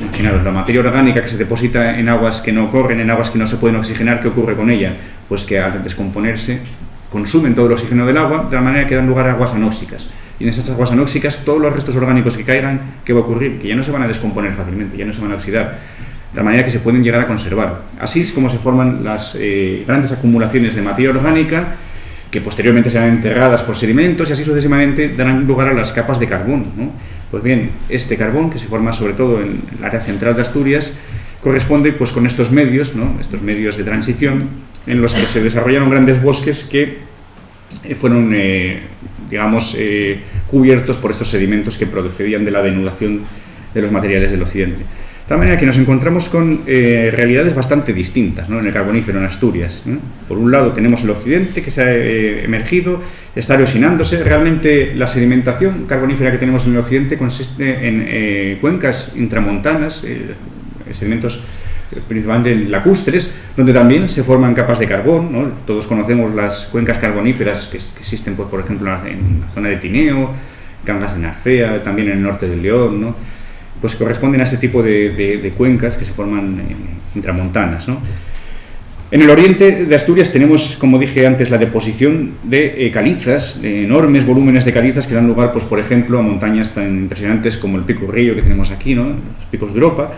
imaginaros, la materia orgánica que se deposita en aguas que no corren, en aguas que no se pueden oxigenar, ¿qué ocurre con ella? Pues que al descomponerse consumen todo el oxígeno del agua, de tal manera que dan lugar a aguas anóxicas. Y en esas aguas anóxicas, todos los restos orgánicos que caigan, ¿qué va a ocurrir? Que ya no se van a descomponer fácilmente, ya no se van a oxidar, de tal manera que se pueden llegar a conservar. Así es como se forman las grandes acumulaciones de materia orgánica, que posteriormente serán enterradas por sedimentos, y así sucesivamente darán lugar a las capas de carbón, ¿no? Pues bien, este carbón, que se forma sobre todo en el área central de Asturias, corresponde pues con estos medios, ¿no?, estos medios de transición, en los que se desarrollaron grandes bosques que fueron, cubiertos por estos sedimentos que procedían de la denudación de los materiales del occidente. De tal manera que nos encontramos con realidades bastante distintas, ¿no?, en el Carbonífero, en Asturias, ¿no? Por un lado tenemos el occidente que se ha emergido, está erosionándose. Realmente la sedimentación carbonífera que tenemos en el occidente consiste en cuencas intramontanas, sedimentos principalmente lacustres, donde también se forman capas de carbón, ¿no? Todos conocemos las cuencas carboníferas que existen, pues, por ejemplo, en la zona de Tineo, Cangas de Narcea, también en el norte del León, ¿no? Pues corresponden a este tipo de cuencas que se forman intramontanas, ¿no? En el oriente de Asturias tenemos, como dije antes, la deposición de calizas, de enormes volúmenes de calizas que dan lugar, pues, por ejemplo, a montañas tan impresionantes como el Pico Río que tenemos aquí, ¿no?, los picos de Europa.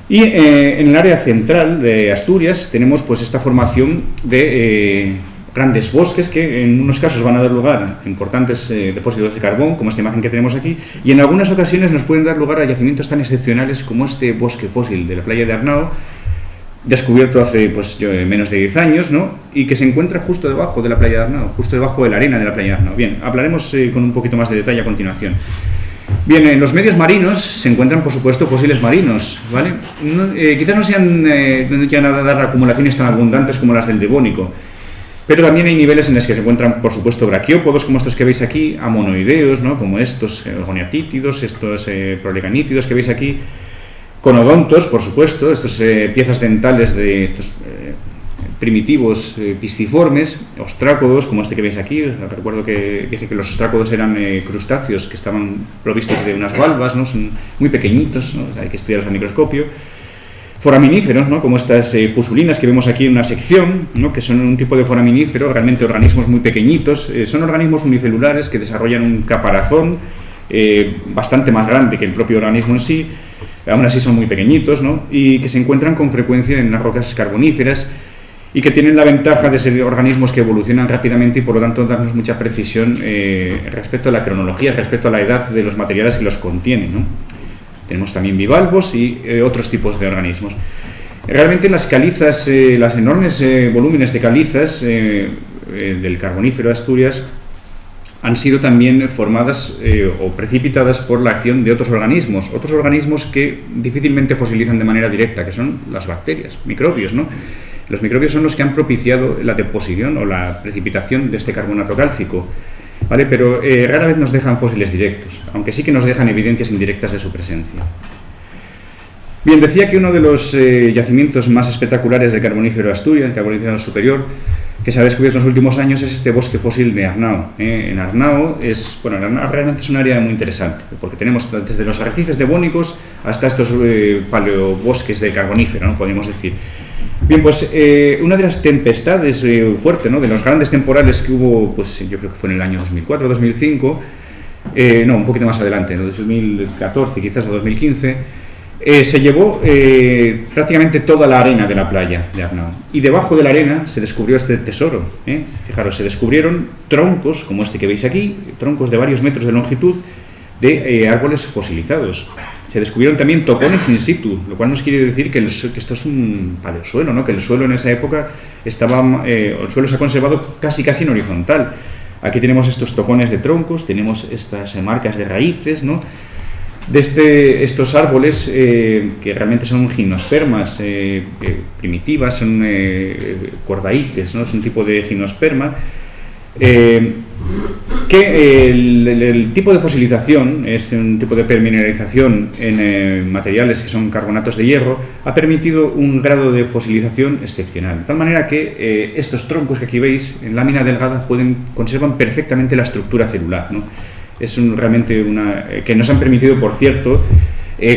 Y en el área central de Asturias tenemos pues esta formación de grandes bosques que en unos casos van a dar lugar a importantes depósitos de carbón, como esta imagen que tenemos aquí, y en algunas ocasiones nos pueden dar lugar a yacimientos tan excepcionales como este bosque fósil de la playa de Arnao, descubierto hace pues menos de 10 años, ¿no?, y que se encuentra justo debajo de la playa de Arnao, justo debajo de la arena de la playa de Arnao. Bien, hablaremos con un poquito más de detalle a continuación. Bien, en los medios marinos se encuentran, por supuesto, fósiles marinos, ¿vale? Quizás no llegan a dar acumulaciones tan abundantes como las del Devónico, pero también hay niveles en los que se encuentran, por supuesto, braquiópodos, como estos que veis aquí, amonoideos, ¿no?, como estos goniatítidos, estos proleganítidos que veis aquí, conodontos, por supuesto, estas piezas dentales de estos primitivos pisciformes, ostrácodos, como este que veis aquí. Recuerdo que dije que los ostrácodos eran crustáceos que estaban provistos de unas valvas, ¿no? Son muy pequeñitos, ¿no? Hay que estudiarlos al microscopio. Foraminíferos, ¿no? Como estas fusulinas que vemos aquí en una sección, ¿no? Que son un tipo de foraminífero, realmente organismos muy pequeñitos. Son organismos unicelulares que desarrollan un caparazón bastante más grande que el propio organismo en sí. Aún así son muy pequeñitos, ¿no? Y que se encuentran con frecuencia en las rocas carboníferas y que tienen la ventaja de ser organismos que evolucionan rápidamente y por lo tanto darnos mucha precisión respecto a la cronología, respecto a la edad de los materiales que los contienen, ¿no? Tenemos también bivalvos y otros tipos de organismos. Realmente las calizas, las enormes volúmenes de calizas del Carbonífero de Asturias han sido también formadas o precipitadas por la acción de otros organismos que difícilmente fosilizan de manera directa, que son las bacterias, microbios, ¿no? Los microbios son los que han propiciado la deposición o la precipitación de este carbonato cálcico, ¿vale? Pero rara vez nos dejan fósiles directos, aunque sí que nos dejan evidencias indirectas de su presencia. Bien, decía que uno de los yacimientos más espectaculares del Carbonífero de Asturias, el Carbonífero superior, que se ha descubierto en los últimos años, es este bosque fósil de Arnao. En Arnao Arnao realmente es un área muy interesante, porque tenemos desde los arrecifes devónicos hasta estos paleobosques del Carbonífero, ¿no? Podemos decir. Bien, pues una de las tempestades fuertes, ¿no? De los grandes temporales que hubo, pues yo creo que fue en el año 2004-2005, un poquito más adelante, en 2014 quizás o 2015, se llevó prácticamente toda la arena de la playa de Arnao. Y debajo de la arena se descubrió este tesoro. Fijaros, se descubrieron troncos, como este que veis aquí, troncos de varios metros de longitud, de árboles fosilizados. Se descubrieron también topones in situ, lo cual nos quiere decir que esto es un paleosuelo, ¿no? Que el suelo en esa época el suelo se ha conservado casi en horizontal. Aquí tenemos estos topones de troncos, tenemos estas marcas de raíces, ¿no? De estos árboles que realmente son gimnospermas primitivas, son cordaites, ¿no? Es un tipo de gimnosperma que el tipo de fosilización es un tipo de permineralización en materiales que son carbonatos de hierro, ha permitido un grado de fosilización excepcional, de tal manera que estos troncos que aquí veis en lámina delgada conservan perfectamente la estructura celular, ¿no? Es realmente que nos han permitido, por cierto,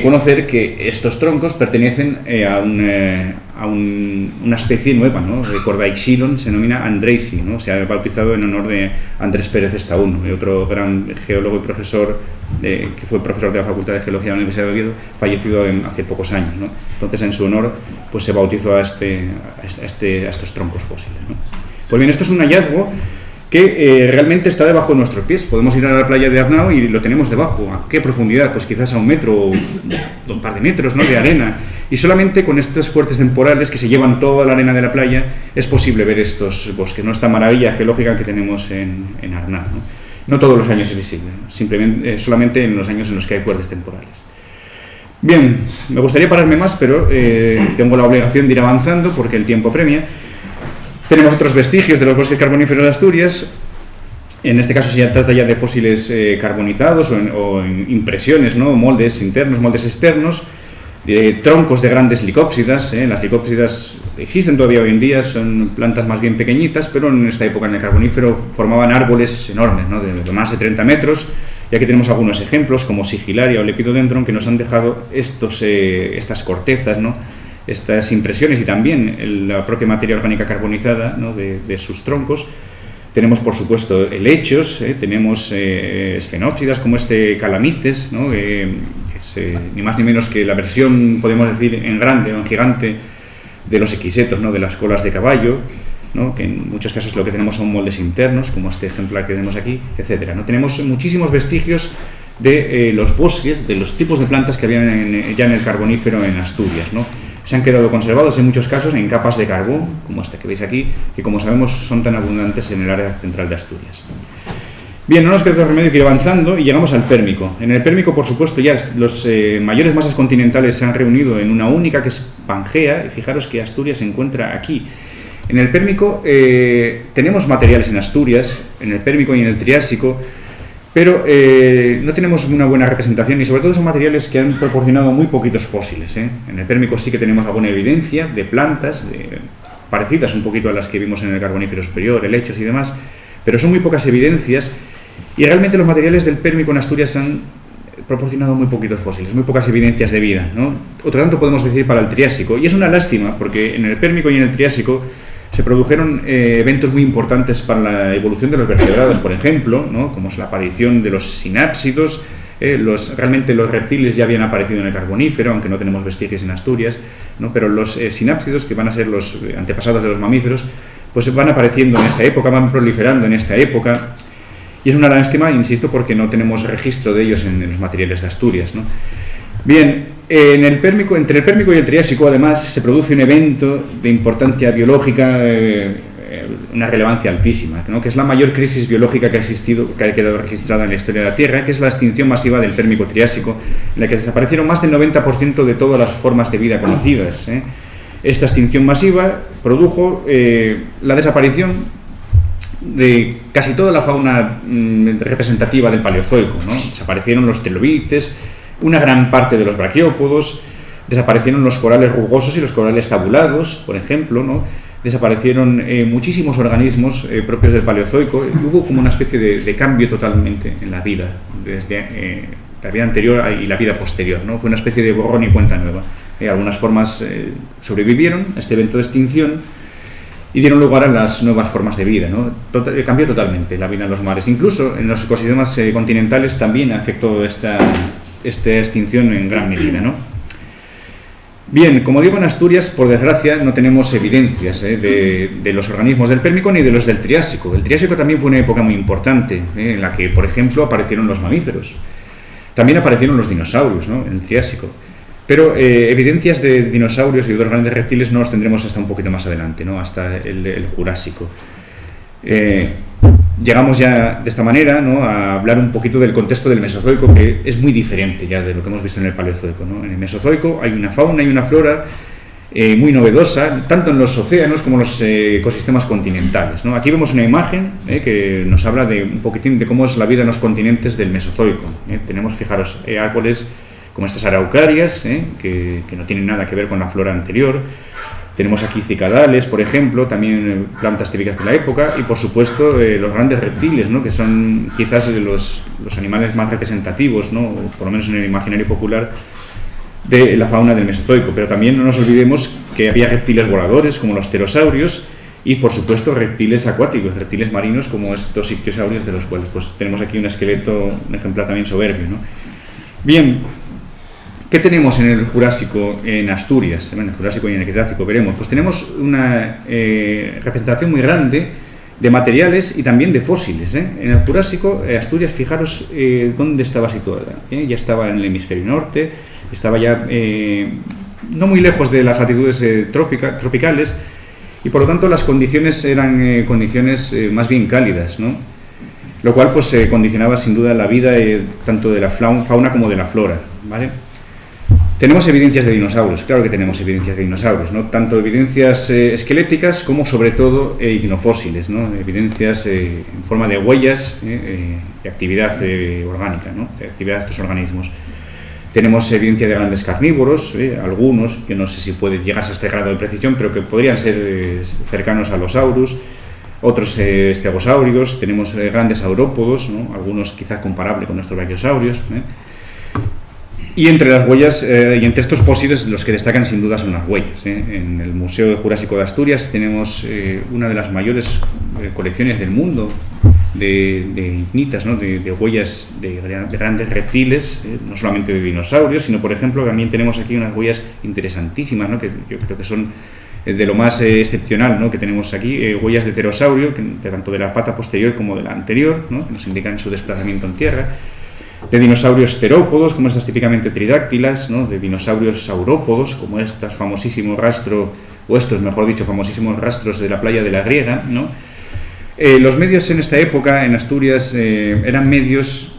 conocer que estos troncos pertenecen a una especie nueva, ¿no? De Cordaixilon, se denomina Andresi, ¿no? Se ha bautizado en honor de Andrés Pérez Estaún, otro gran geólogo y profesor que fue profesor de la Facultad de Geología de la Universidad de Oviedo, fallecido hace pocos años, ¿no? Entonces, en su honor, pues se bautizó a estos troncos fósiles, ¿no? Pues bien, esto es un hallazgo que realmente está debajo de nuestros pies. Podemos ir a la playa de Arnao y lo tenemos debajo. ¿A qué profundidad? Pues quizás a 1 metro o un par de metros, ¿no? De arena. Y solamente con estos fuertes temporales que se llevan toda la arena de la playa es posible ver estos bosques, ¿no? Esta maravilla geológica que tenemos en Arnao, ¿no? No todos los años es visible, ¿no? Solamente en los años en los que hay fuertes temporales. Bien, me gustaría pararme más, pero tengo la obligación de ir avanzando porque el tiempo premia. Tenemos otros vestigios de los bosques carboníferos de Asturias. En este caso se trata ya de fósiles carbonizados o impresiones, ¿no? Moldes internos, moldes externos, de troncos de grandes licópsidas. Las licópsidas existen todavía hoy en día, son plantas más bien pequeñitas, pero en esta época en el Carbonífero formaban árboles enormes, ¿no? de más de 30 metros. Y aquí tenemos algunos ejemplos como Sigillaria o Lepidodendron que nos han dejado estas cortezas, ¿no? Estas impresiones y también la propia materia orgánica carbonizada, ¿no? de sus troncos. Tenemos, por supuesto, helechos, tenemos esfenópsidas como este Calamites, ¿no? Es ni más ni menos que la versión, podemos decir, en grande o en gigante de los equisetos, ¿no? De las colas de caballo, ¿no? Que en muchos casos lo que tenemos son moldes internos, como este ejemplar que tenemos aquí, etcétera, ¿no? Tenemos muchísimos vestigios de los bosques, de los tipos de plantas que habían ya en el Carbonífero en Asturias, ¿no? Se han quedado conservados en muchos casos en capas de carbón, como esta que veis aquí, que como sabemos son tan abundantes en el área central de Asturias. Bien, no nos queda otro remedio que ir avanzando y llegamos al Pérmico. En el Pérmico, por supuesto, ya los mayores masas continentales se han reunido en una única, que es Pangea, y fijaros que Asturias se encuentra aquí. En el Pérmico tenemos materiales en Asturias, en el Pérmico y en el Triásico, pero no tenemos una buena representación y sobre todo son materiales que han proporcionado muy poquitos fósiles. En el Pérmico sí que tenemos alguna evidencia de plantas, parecidas un poquito a las que vimos en el Carbonífero superior, helechos y demás, pero son muy pocas evidencias, y realmente los materiales del Pérmico en Asturias han proporcionado muy poquitos fósiles, muy pocas evidencias de vida, ¿no? Otro tanto podemos decir para el Triásico, y es una lástima porque en el Pérmico y en el Triásico se produjeron eventos muy importantes para la evolución de los vertebrados, por ejemplo, ¿no? Como es la aparición de los sinápsidos. Realmente los reptiles ya habían aparecido en el Carbonífero, aunque no tenemos vestigios en Asturias, ¿no? Pero los sinápsidos, que van a ser los antepasados de los mamíferos, pues van apareciendo en esta época, van proliferando en esta época, y es una lástima, insisto, porque no tenemos registro de ellos en los materiales de Asturias, ¿no? Bien, entre el Pérmico y el Triásico, además, se produce un evento de importancia biológica, una relevancia altísima, ¿no? Que es la mayor crisis biológica que ha existido, que ha quedado registrada en la historia de la Tierra, que es la extinción masiva del Pérmico-Triásico, en la que desaparecieron más del 90% de todas las formas de vida conocidas, ¿eh? Esta extinción masiva produjo la desaparición de casi toda la fauna representativa del Paleozoico, ¿no? Desaparecieron los trilobites, una gran parte de los braquiópodos, desaparecieron los corales rugosos y los corales tabulados, por ejemplo, ¿no? Desaparecieron muchísimos organismos propios del Paleozoico, y hubo como una especie de cambio totalmente en la vida, desde la vida anterior y la vida posterior, ¿no? Fue una especie de borrón y cuenta nueva. Algunas formas sobrevivieron a este evento de extinción y dieron lugar a las nuevas formas de vida, ¿no? Cambió totalmente la vida en los mares. Incluso en los ecosistemas continentales también afectó esta extinción en gran medida, ¿no? Bien, como digo, en Asturias, por desgracia, no tenemos evidencias de los organismos del Pérmico ni de los del Triásico. El Triásico también fue una época muy importante, en la que, por ejemplo, aparecieron los mamíferos. También aparecieron los dinosaurios, ¿no? En el Triásico. Pero evidencias de dinosaurios y de otros grandes reptiles no los tendremos hasta un poquito más adelante, ¿no? Hasta el Jurásico. Llegamos ya de esta manera, ¿no? A hablar un poquito del contexto del Mesozoico, que es muy diferente ya de lo que hemos visto en el Paleozoico, ¿no? En el Mesozoico hay una fauna y una flora muy novedosa, tanto en los océanos como en los ecosistemas continentales, ¿no? Aquí vemos una imagen que nos habla de un poquitín de cómo es la vida en los continentes del Mesozoico. Tenemos, fijaros, árboles como estas araucarias, que no tienen nada que ver con la flora anterior. Tenemos aquí cicadales, por ejemplo, también plantas típicas de la época, y por supuesto los grandes reptiles, ¿no? Que son quizás los animales más representativos, ¿no? O por lo menos en el imaginario popular, de la fauna del Mesozoico. Pero también no nos olvidemos que había reptiles voladores como los pterosaurios, y por supuesto reptiles acuáticos, reptiles marinos como estos ictiosaurios, de los cuales pues tenemos aquí un esqueleto, un ejemplar también soberbio, ¿no? Bien, ¿qué tenemos en el Jurásico en Asturias? En el Jurásico y en el Cretácico veremos. Pues tenemos una representación muy grande de materiales y también de fósiles, ¿eh? En el Jurásico, Asturias, fijaros dónde estaba situada. Ya estaba en el hemisferio norte, estaba ya no muy lejos de las latitudes tropicales, y por lo tanto las condiciones eran condiciones más bien cálidas, ¿no? Lo cual pues condicionaba sin duda la vida tanto de la fauna como de la flora, ¿vale? Tenemos evidencias de dinosaurios, claro que tenemos evidencias de dinosaurios, ¿no? Tanto evidencias esqueléticas como sobre todo ignofósiles, ¿no? Evidencias en forma de huellas de actividad orgánica, ¿no? De actividad de estos organismos. Tenemos evidencia de grandes carnívoros, algunos, que no sé si puede llegarse a este grado de precisión, pero que podrían ser cercanos a los saurus, otros estegosáuridos. Tenemos grandes saurópodos, ¿no? Algunos quizás comparables con nuestros brachiosaurios, Y entre las huellas, y entre estos fósiles, los que destacan sin duda son las huellas. En el Museo Jurásico de Asturias tenemos una de las mayores colecciones del mundo de ignitas, ¿no? de huellas de grandes reptiles, no solamente de dinosaurios, sino, por ejemplo, también tenemos aquí unas huellas interesantísimas, ¿no? Que yo creo que son de lo más excepcional, ¿no? Que tenemos aquí, huellas de pterosaurio, tanto de la pata posterior como de la anterior, ¿no? Que nos indican su desplazamiento en tierra. De dinosaurios terópodos, como estas típicamente tridáctilas, ¿no? De dinosaurios saurópodos, como estos famosísimos famosísimos rastros de la playa de la Griega, ¿no? Los medios en esta época, en Asturias, eran medios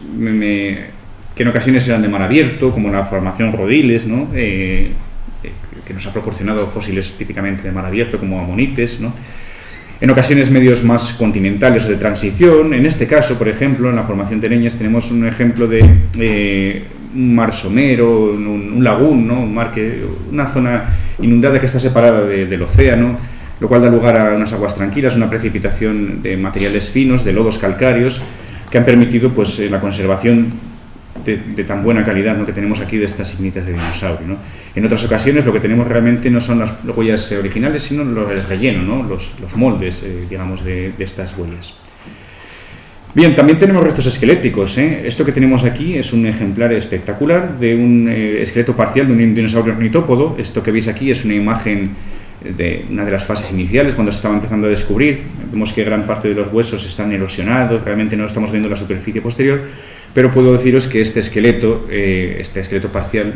que en ocasiones eran de mar abierto, como la formación Rodiles, ¿no? Que nos ha proporcionado fósiles típicamente de mar abierto, como amonites, ¿no? En ocasiones medios más continentales o de transición. En este caso, por ejemplo, en la formación de Tereñas tenemos un ejemplo de un mar somero, un lagún, ¿no? Una zona inundada que está separada del océano, lo cual da lugar a unas aguas tranquilas, una precipitación de materiales finos, de lodos calcáreos, que han permitido pues, la conservación de tan buena calidad, ¿no?, que tenemos aquí de estas ignitas de dinosaurio, ¿no? En otras ocasiones lo que tenemos realmente no son las huellas originales, sino el relleno, ¿no?, los moldes, digamos, de estas huellas. Bien, también tenemos restos esqueléticos, ¿eh? Esto que tenemos aquí es un ejemplar espectacular de un esqueleto parcial de un dinosaurio ornitópodo. Esto que veis aquí es una imagen de una de las fases iniciales, cuando se estaba empezando a descubrir. Vemos que gran parte de los huesos están erosionados, realmente no estamos viendo la superficie posterior, pero puedo deciros que este esqueleto parcial,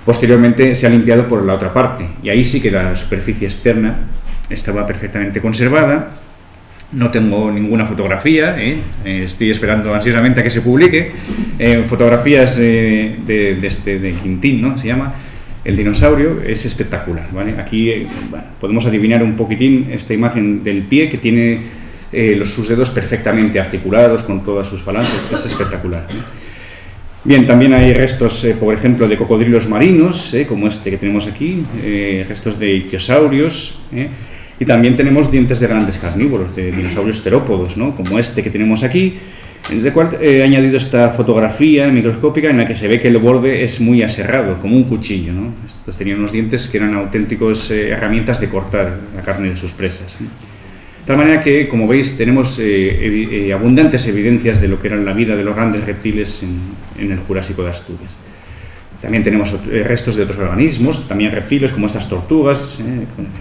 posteriormente se ha limpiado por la otra parte, y ahí sí que la superficie externa estaba perfectamente conservada. No tengo ninguna fotografía, estoy esperando ansiosamente a que se publique. Fotografías de Quintín, ¿no?, se llama, el dinosaurio, es espectacular, ¿vale? Aquí bueno, podemos adivinar un poquitín esta imagen del pie, que tiene sus dedos perfectamente articulados con todas sus falanges, es espectacular, ¿eh? Bien, también hay restos, por ejemplo, de cocodrilos marinos, como este que tenemos aquí, restos de ictiosaurios, y también tenemos dientes de grandes carnívoros, de dinosaurios terópodos, ¿no?, como este que tenemos aquí, en el cual he añadido esta fotografía microscópica en la que se ve que el borde es muy aserrado, como un cuchillo, ¿no? Estos tenían unos dientes que eran auténticos herramientas de cortar la carne de sus presas, ¿no? De tal manera que, como veis, tenemos abundantes evidencias de lo que era la vida de los grandes reptiles en el Jurásico de Asturias. También tenemos restos de otros organismos, también reptiles, como estas tortugas.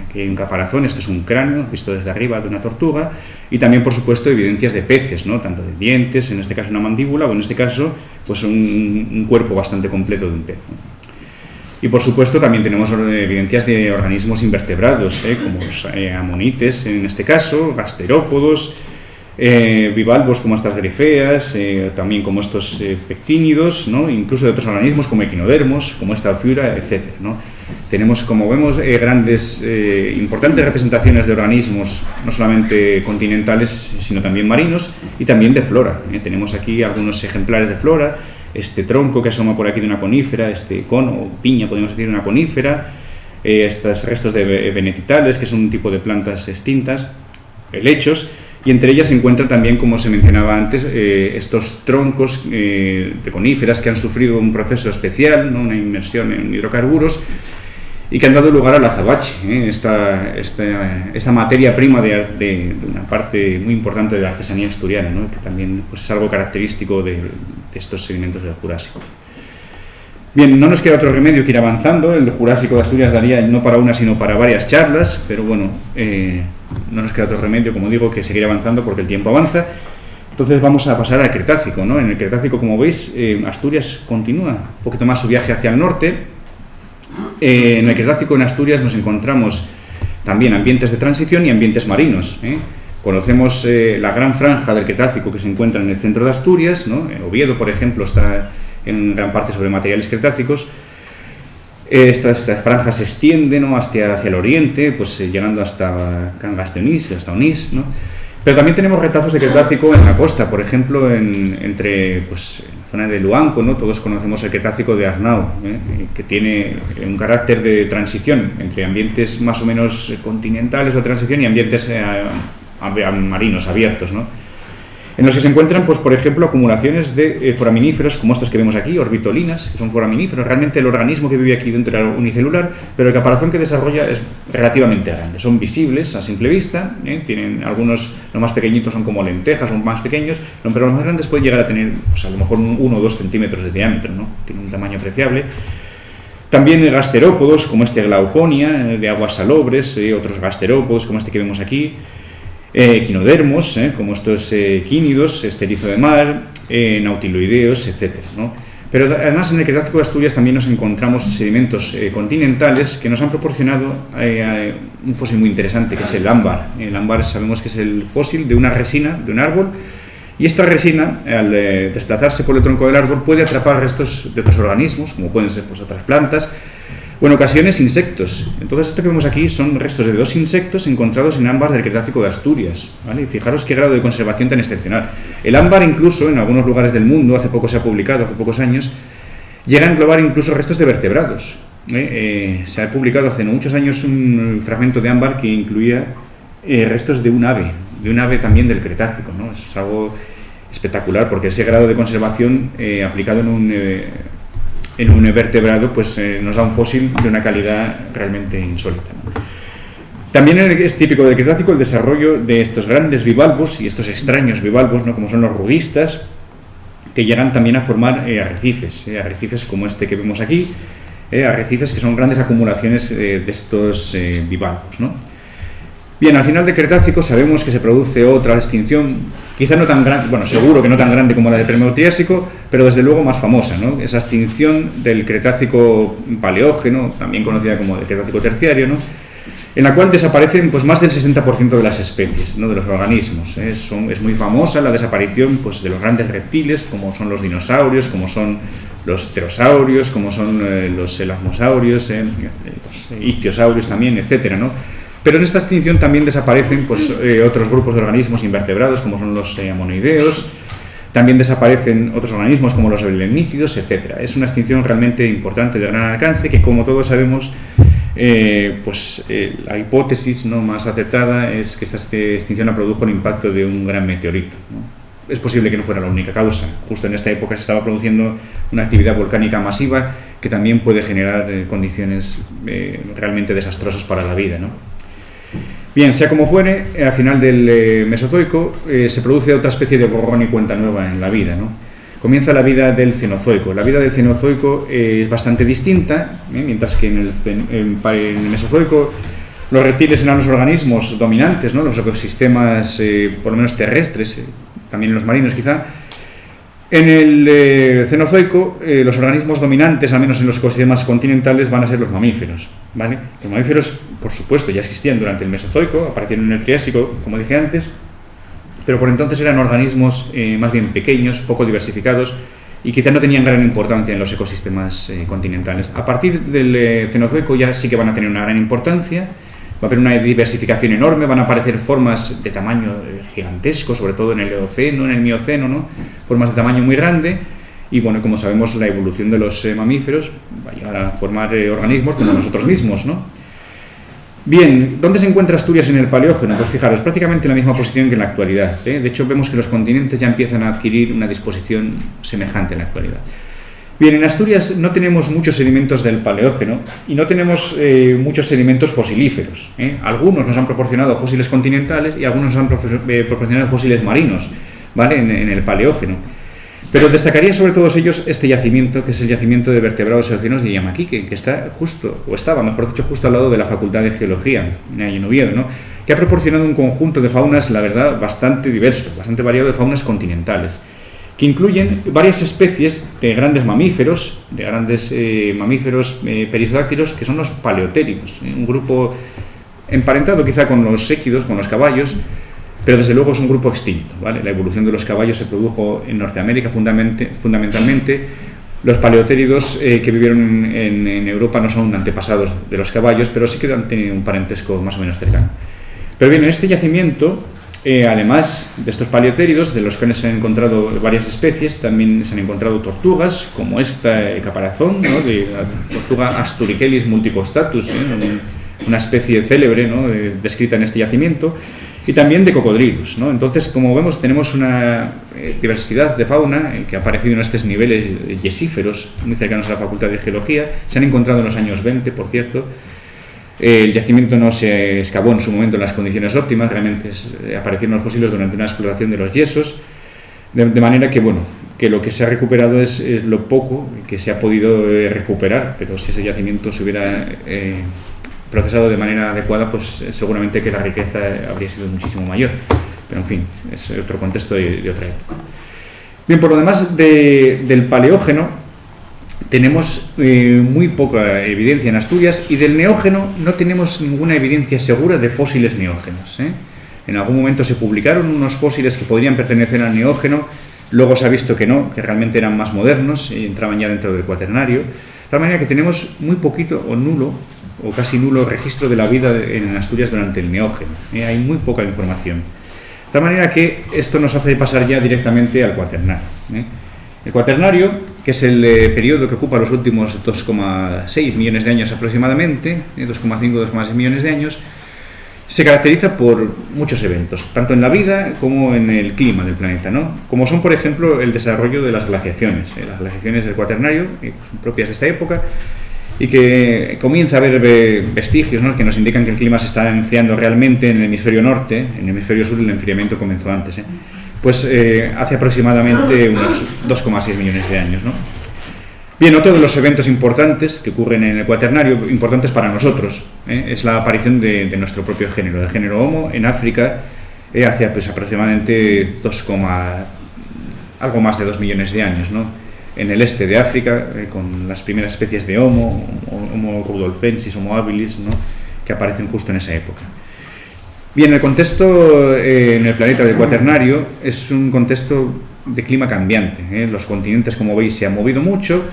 Aquí hay un caparazón, este es un cráneo visto desde arriba de una tortuga, y también, por supuesto, evidencias de peces, ¿no?, tanto de dientes, en este caso una mandíbula, o en este caso pues un cuerpo bastante completo de un pez, ¿no? Y, por supuesto, también tenemos evidencias de organismos invertebrados, como los amonites, en este caso, gasterópodos, bivalvos como estas grifeas, también como estos pectínidos, ¿no?, incluso de otros organismos como equinodermos, como esta alfiura, etc., ¿no? Tenemos, como vemos, importantes representaciones de organismos, no solamente continentales, sino también marinos, y también de flora. Tenemos aquí algunos ejemplares de flora, este tronco que asoma por aquí de una conífera, este cono o piña, podemos decir, una conífera, estos restos de venetitales, que son un tipo de plantas extintas, helechos. Y entre ellas se encuentran también, como se mencionaba antes, estos troncos de coníferas que han sufrido un proceso especial, ¿no?, una inmersión en hidrocarburos, y que han dado lugar al azabache, esta materia prima de una parte muy importante de la artesanía asturiana, ¿no?, que también pues, es algo característico de estos sedimentos del Jurásico. Bien, no nos queda otro remedio que ir avanzando. El Jurásico de Asturias daría no para una, sino para varias charlas, pero bueno, no nos queda otro remedio, como digo, que seguir avanzando porque el tiempo avanza. Entonces vamos a pasar al Cretácico, ¿no? En el Cretácico, como veis, Asturias continúa un poquito más su viaje hacia el norte. En el Cretácico, en Asturias, nos encontramos también ambientes de transición y ambientes marinos, Conocemos la gran franja del Cretácico que se encuentra en el centro de Asturias, ¿no? Oviedo, por ejemplo, está en gran parte sobre materiales cretácicos. Esta franja se extiende, ¿no?, hacia el oriente, pues llegando hasta Cangas de Onís, hasta Onís, ¿no? Pero también tenemos retazos de Cretácico en la costa, por ejemplo, entre pues, en la zona de Luanco, ¿no? Todos conocemos el Cretácico de Arnau, que tiene un carácter de transición entre ambientes más o menos continentales o transición y ambientes marinos abiertos, ¿no?, en los que se encuentran, pues, por ejemplo, acumulaciones de foraminíferos como estos que vemos aquí, orbitolinas, que son foraminíferos. Realmente el organismo que vive aquí dentro era unicelular, pero el caparazón que desarrolla es relativamente grande. Son visibles a simple vista, tienen algunos, los más pequeñitos son como lentejas, son más pequeños, pero los más grandes pueden llegar a tener, pues, a lo mejor 1 o 2 centímetros de diámetro, ¿no? Tienen un tamaño apreciable. También gasterópodos, como este Glauconia, de aguas salobres, otros gasterópodos, como este que vemos aquí. Equinodermos, como estos equínidos, erizo de mar, nautiloideos, etc., ¿no? Pero además en el Cretácico de Asturias también nos encontramos sedimentos continentales que nos han proporcionado un fósil muy interesante, que es el ámbar. El ámbar sabemos que es el fósil de una resina, de un árbol, y esta resina, al desplazarse por el tronco del árbol, puede atrapar restos de otros organismos, como pueden ser, pues, otras plantas, o en ocasiones insectos. Entonces esto que vemos aquí son restos de 2 insectos encontrados en ámbar del Cretácico de Asturias, ¿vale? Fijaros qué grado de conservación tan excepcional. El ámbar, incluso en algunos lugares del mundo, hace poco se ha publicado, hace pocos años, llega a englobar incluso restos de vertebrados. se ha publicado hace no muchos años un fragmento de ámbar que incluía restos de un ave también del Cretácico, ¿no? Eso es algo espectacular, porque ese grado de conservación aplicado en un vertebrado pues nos da un fósil de una calidad realmente insólita, ¿no? También es típico del Cretácico el desarrollo de estos grandes bivalvos y estos extraños bivalvos, ¿no? Como son los rudistas, que llegan también a formar arrecifes como este que vemos aquí, arrecifes que son grandes acumulaciones de estos bivalvos, ¿no? Bien, al final del Cretácico sabemos que se produce otra extinción, quizá no tan grande, bueno, seguro que no tan grande como la del Permo-Triásico, pero desde luego más famosa, ¿no? Esa extinción del Cretácico Paleógeno, también conocida como el Cretácico Terciario, ¿no? En la cual desaparecen pues más del 60% de las especies, ¿no? De los organismos. Es muy famosa la desaparición pues de los grandes reptiles, como son los dinosaurios, como son los pterosaurios, como son los elasmosaurios, los ictiosaurios también, etcétera, ¿no? Pero en esta extinción también desaparecen pues, otros grupos de organismos invertebrados, como son los ammonoideos, también desaparecen otros organismos como los belemnítidos, etc. Es una extinción realmente importante de gran alcance que, como todos sabemos, la hipótesis, ¿no?, más acertada es que esta extinción la produjo el impacto de un gran meteorito, ¿no? Es posible que no fuera la única causa. Justo en esta época se estaba produciendo una actividad volcánica masiva que también puede generar condiciones realmente desastrosas para la vida, ¿no? Bien, sea como fuere, al final del Mesozoico se produce otra especie de borrón y cuenta nueva en la vida, ¿no? Comienza la vida del Cenozoico. La vida del Cenozoico es bastante distinta, mientras que en el Mesozoico los reptiles eran los organismos dominantes, ¿no? Los ecosistemas, por lo menos terrestres, también los marinos quizá. En el Cenozoico, los organismos dominantes, al menos en los ecosistemas continentales, van a ser los mamíferos, ¿vale? Los mamíferos, por supuesto, ya existían durante el Mesozoico, aparecieron en el Triásico, como dije antes, pero por entonces eran organismos más bien pequeños, poco diversificados, y quizá no tenían gran importancia en los ecosistemas continentales. A partir del Cenozoico ya sí que van a tener una gran importancia. Va a haber una diversificación enorme, van a aparecer formas de tamaño gigantesco, sobre todo en el Eoceno, en el Mioceno, ¿no? Formas de tamaño muy grande, y bueno, como sabemos, la evolución de los mamíferos va a llegar a formar organismos como nosotros mismos, ¿no? Bien, ¿dónde se encuentra Asturias en el Paleógeno? Pues fijaros, prácticamente en la misma posición que en la actualidad, ¿eh? De hecho, vemos que los continentes ya empiezan a adquirir una disposición semejante en la actualidad. Bien, en Asturias no tenemos muchos sedimentos del Paleógeno y no tenemos muchos sedimentos fosilíferos, ¿eh? Algunos nos han proporcionado fósiles continentales y algunos nos han proporcionado fósiles marinos, ¿vale? En el Paleógeno. Pero destacaría sobre todos ellos este yacimiento, que es el yacimiento de vertebrados eocinos de Yamaquique, que está justo, o estaba, mejor dicho, justo al lado de la Facultad de Geología, en Oviedo, ¿no? Que ha proporcionado un conjunto de faunas, la verdad, bastante diverso, bastante variado de faunas continentales, que incluyen varias especies de grandes mamíferos, perisodáctilos, que son los paleotéridos, un grupo emparentado quizá con los équidos, con los caballos, pero desde luego es un grupo extinto, ¿vale? La evolución de los caballos se produjo en Norteamérica fundamentalmente. Los paleotéridos que vivieron en Europa no son antepasados de los caballos, pero sí que han tenido un parentesco más o menos cercano. Pero bien, en este yacimiento, además de estos paleotéridos, de los que se han encontrado varias especies, también se han encontrado tortugas, como esta caparazón, ¿no?, de la tortuga Asturichelis multicostatus, una especie célebre, ¿no?, descrita en este yacimiento, y también de cocodrilos, ¿no? Entonces, como vemos, tenemos una diversidad de fauna que ha aparecido en estos niveles yesíferos, muy cercanos a la Facultad de Geología. Se han encontrado en los años 20, por cierto. El yacimiento no se excavó en su momento en las condiciones óptimas, realmente aparecieron los fósiles durante una explotación de los yesos, de manera que, bueno, que lo que se ha recuperado es lo poco que se ha podido recuperar, pero si ese yacimiento se hubiera procesado de manera adecuada, pues seguramente que la riqueza habría sido muchísimo mayor, pero en fin, es otro contexto de otra época. Bien, por lo demás del Paleógeno tenemos muy poca evidencia en Asturias, y del Neógeno no tenemos ninguna evidencia segura de fósiles neógenos, ¿eh? En algún momento se publicaron unos fósiles que podrían pertenecer al Neógeno, luego se ha visto que no, que realmente eran más modernos y entraban ya dentro del Cuaternario, de tal manera que tenemos muy poquito o nulo, o casi nulo, registro de la vida en Asturias durante el Neógeno. Hay muy poca información. De tal manera que esto nos hace pasar ya directamente al Cuaternario. El Cuaternario que es el periodo que ocupa los últimos 2,6 millones de años aproximadamente, 2,5-2,6 millones de años, se caracteriza por muchos eventos, tanto en la vida como en el clima del planeta, ¿no? Como son, por ejemplo, el desarrollo de las glaciaciones del Cuaternario, propias de esta época, y que comienza a haber vestigios, ¿no?, que nos indican que el clima se está enfriando realmente en el hemisferio norte. En el hemisferio sur el enfriamiento comenzó antes, pues hace aproximadamente unos 2,6 millones de años, ¿no? Bien, otro de los eventos importantes que ocurren en el Cuaternario, importantes para nosotros, es la aparición de nuestro propio género, del género Homo, en África, hace pues, aproximadamente algo más de 2 millones de años, ¿no? En el este de África, con las primeras especies de Homo rudolfensis, Homo habilis, ¿no?, que aparecen justo en esa época. Bien, el contexto en el planeta del Cuaternario es un contexto de clima cambiante. Los continentes, como veis, se han movido mucho.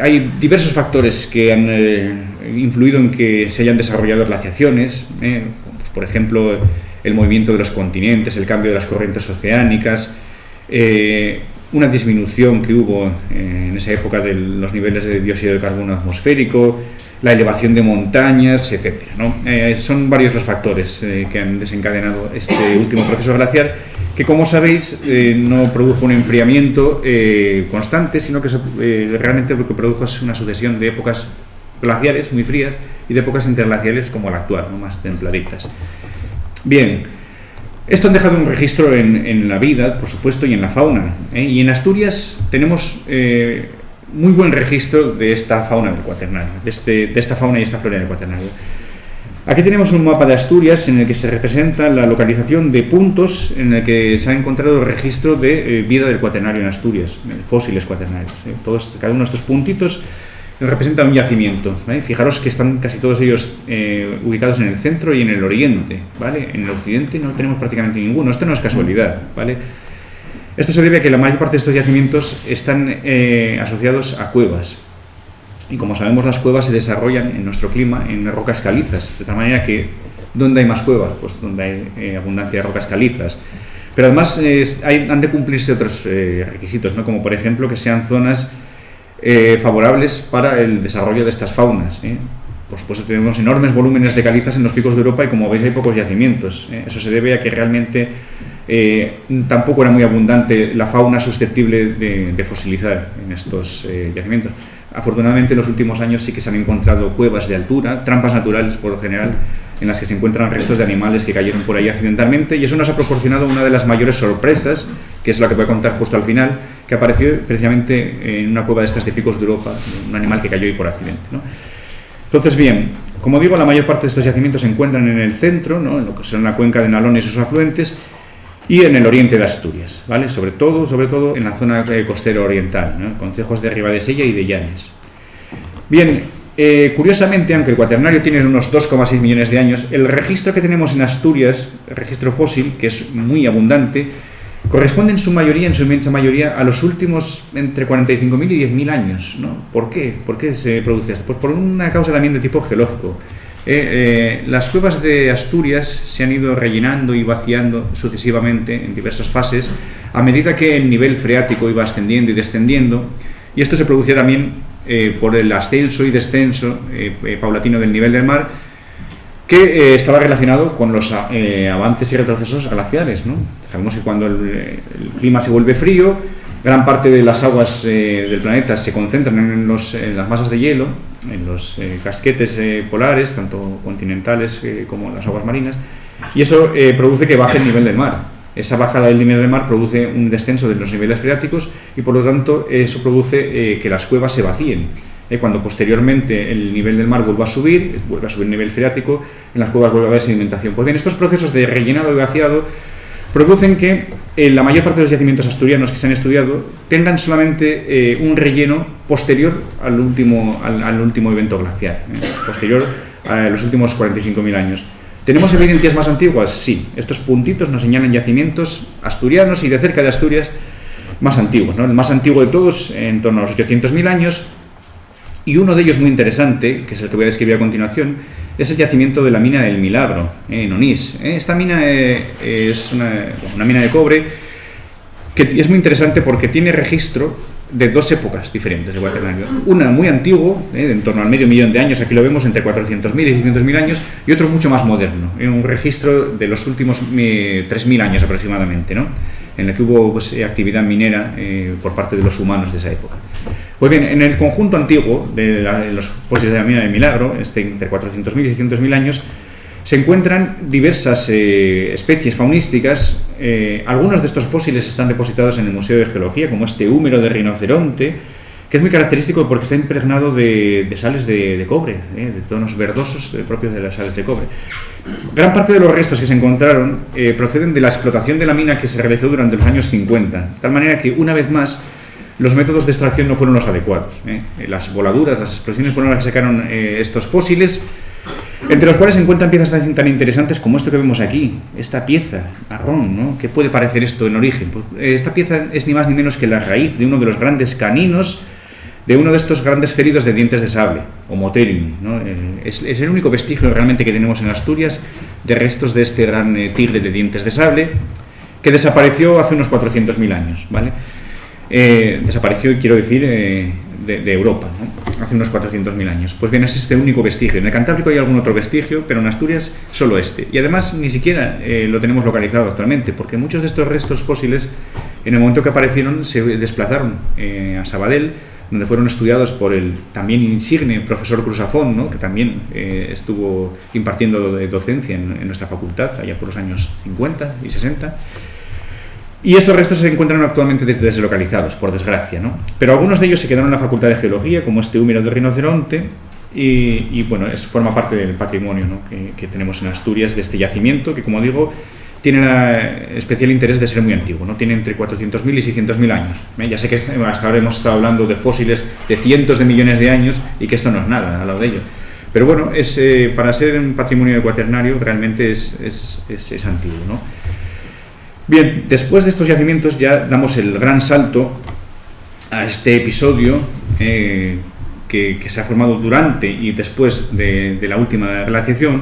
Hay diversos factores que han influido en que se hayan desarrollado glaciaciones, pues, por ejemplo, el movimiento de los continentes, el cambio de las corrientes oceánicas, una disminución que hubo en esa época de los niveles de dióxido de carbono atmosférico, la elevación de montañas, etcétera, ¿no? Son varios los factores que han desencadenado este último proceso glaciar, que, como sabéis, no produjo un enfriamiento constante, sino que realmente lo que produjo es una sucesión de épocas glaciares muy frías y de épocas interglaciales como la actual, ¿no?, más templaditas. Bien, esto han dejado un registro en la vida, por supuesto, y en la fauna, y en Asturias tenemos muy buen registro de esta fauna del Cuaternario, de esta fauna y esta flora del Cuaternario. Aquí tenemos un mapa de Asturias en el que se representa la localización de puntos en el que se ha encontrado registro de vida del Cuaternario en Asturias, fósiles cuaternarios. Cada uno de estos puntitos representa un yacimiento, ¿vale? Fijaros que están casi todos ellos ubicados en el centro y en el oriente, ¿vale? En el occidente no tenemos prácticamente ninguno. Esto no es casualidad, ¿vale? Esto se debe a que la mayor parte de estos yacimientos están asociados a cuevas. Y como sabemos, las cuevas se desarrollan en nuestro clima en rocas calizas, de tal manera que ¿dónde hay más cuevas? Pues donde hay abundancia de rocas calizas. Pero además han de cumplirse otros requisitos, ¿no? Como por ejemplo que sean zonas favorables para el desarrollo de estas faunas. Por supuesto, tenemos enormes volúmenes de calizas en los picos de Europa y, como veis, hay pocos yacimientos. Eso se debe a que realmente tampoco era muy abundante la fauna susceptible de fosilizar en estos yacimientos. Afortunadamente, en los últimos años sí que se han encontrado cuevas de altura, trampas naturales por lo general, en las que se encuentran restos de animales que cayeron por ahí accidentalmente, y eso nos ha proporcionado una de las mayores sorpresas, que es la que voy a contar justo al final, que apareció precisamente en una cueva de estas de picos de Europa, un animal que cayó ahí por accidente, ¿no? Entonces, bien, como digo, la mayor parte de estos yacimientos se encuentran en el centro, ¿no?, en lo que son la cuenca de Nalones y sus afluentes, y en el oriente de Asturias, ¿vale? Sobre todo en la zona costera oriental, ¿no?, concejos de Ribadesella y de Llanes. Bien, curiosamente, aunque el Cuaternario tiene unos 2,6 millones de años, el registro que tenemos en Asturias, el registro fósil, que es muy abundante, corresponde en su inmensa mayoría, a los últimos entre 45.000 y 10.000 años, ¿no? ¿Por qué? ¿Por qué se produce esto? Pues por una causa también de tipo geológico. Las cuevas de Asturias se han ido rellenando y vaciando sucesivamente en diversas fases a medida que el nivel freático iba ascendiendo y descendiendo, y esto se producía también por el ascenso y descenso paulatino del nivel del mar, que estaba relacionado con los avances y retrocesos glaciares, ¿no? Sabemos que cuando el clima se vuelve frío, gran parte de las aguas del planeta se concentran en las masas de hielo, en los casquetes polares, tanto continentales como las aguas marinas, y eso produce que baje el nivel del mar. Esa bajada del nivel del mar produce un descenso de los niveles freáticos y, por lo tanto, eso produce que las cuevas se vacíen. Cuando posteriormente el nivel del mar vuelve a subir el nivel freático, en las cuevas vuelve a haber sedimentación. Pues bien, estos procesos de rellenado y vaciado producen que la mayor parte de los yacimientos asturianos que se han estudiado tengan solamente un relleno posterior al último evento glaciar, posterior a los últimos 45.000 años. ¿Tenemos evidencias más antiguas? Sí. Estos puntitos nos señalan yacimientos asturianos y de cerca de Asturias más antiguos, ¿no? El más antiguo de todos, en torno a los 800.000 años, y uno de ellos muy interesante, que es el que voy a describir a continuación, es el yacimiento de la mina del Milagro, en Onís. Esta mina es una mina de cobre que es muy interesante porque tiene registro de dos épocas diferentes de Cuaternario. Una muy antiguo, de en torno al medio millón de años, aquí lo vemos entre 400.000 y 600.000 años, y otro mucho más moderno, un registro de los últimos 3.000 años aproximadamente, ¿no? En el que hubo pues, actividad minera por parte de los humanos de esa época. Pues bien, en el conjunto antiguo de los fósiles de la mina del Milagro, entre 400.000 y 600.000 años, se encuentran diversas especies faunísticas. Algunos de estos fósiles están depositados en el Museo de Geología, como este húmero de rinoceronte, que es muy característico porque está impregnado de sales de cobre, de tonos verdosos propios de las sales de cobre. Gran parte de los restos que se encontraron proceden de la explotación de la mina que se realizó durante los años 50, de tal manera que, una vez más, los métodos de extracción no fueron los adecuados. Las voladuras, las explosiones fueron las que sacaron estos fósiles, entre los cuales se encuentran piezas tan interesantes como esto que vemos aquí, esta pieza, marrón, ¿no? ¿Qué puede parecer esto en origen? Pues, esta pieza es ni más ni menos que la raíz de uno de los grandes caninos de uno de estos grandes féridos de dientes de sable, Homotherium, ¿no? Es el único vestigio realmente que tenemos en Asturias de restos de este gran tigre de dientes de sable, que desapareció hace unos 400.000 años, ¿vale? Desapareció, quiero decir, de Europa, ¿no? Hace unos 400.000 años. Pues bien, es este único vestigio. En el Cantábrico hay algún otro vestigio, pero en Asturias solo este. Y además ni siquiera lo tenemos localizado actualmente, porque muchos de estos restos fósiles, en el momento que aparecieron, se desplazaron a Sabadell, donde fueron estudiados por el también insigne profesor Cruzafón, ¿no? Que también estuvo impartiendo docencia en nuestra facultad, allá por los años 50 y 60. Y estos restos se encuentran actualmente deslocalizados, por desgracia, ¿no? Pero algunos de ellos se quedaron en la Facultad de Geología, como este húmero de rinoceronte, y bueno, forma parte del patrimonio, ¿no? que tenemos en Asturias de este yacimiento, que, como digo, tiene el especial interés de ser muy antiguo, ¿no? Tiene entre 400.000 y 600.000 años. Ya sé que hasta ahora hemos estado hablando de fósiles de cientos de millones de años y que esto no es nada al lado de ello. Pero bueno, para ser un patrimonio cuaternario realmente es antiguo, ¿no? Bien, después de estos yacimientos ya damos el gran salto a este episodio que se ha formado durante y después de la última glaciación,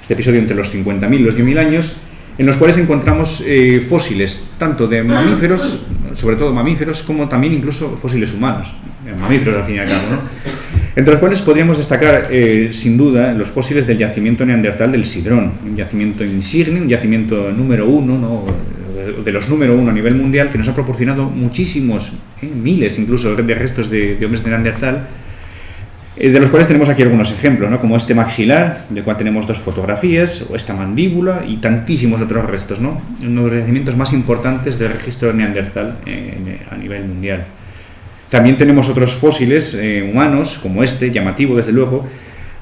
este episodio entre los 50.000 y los 10.000 años, en los cuales encontramos fósiles tanto de mamíferos, sobre todo mamíferos, como también incluso fósiles humanos, mamíferos al fin y al cabo, ¿no? Entre los cuales podríamos destacar, sin duda, los fósiles del yacimiento neandertal del Sidrón, un yacimiento insigne, un yacimiento número 1, ¿no? De los número 1 a nivel mundial, que nos ha proporcionado muchísimos, miles incluso, de restos de hombres de Neandertal, de los cuales tenemos aquí algunos ejemplos, ¿no? Como este maxilar, del cual tenemos 2 fotografías, o esta mandíbula y tantísimos otros restos, ¿no? Uno de los yacimientos más importantes del registro neandertal a nivel mundial. También tenemos otros fósiles humanos, como este, llamativo desde luego.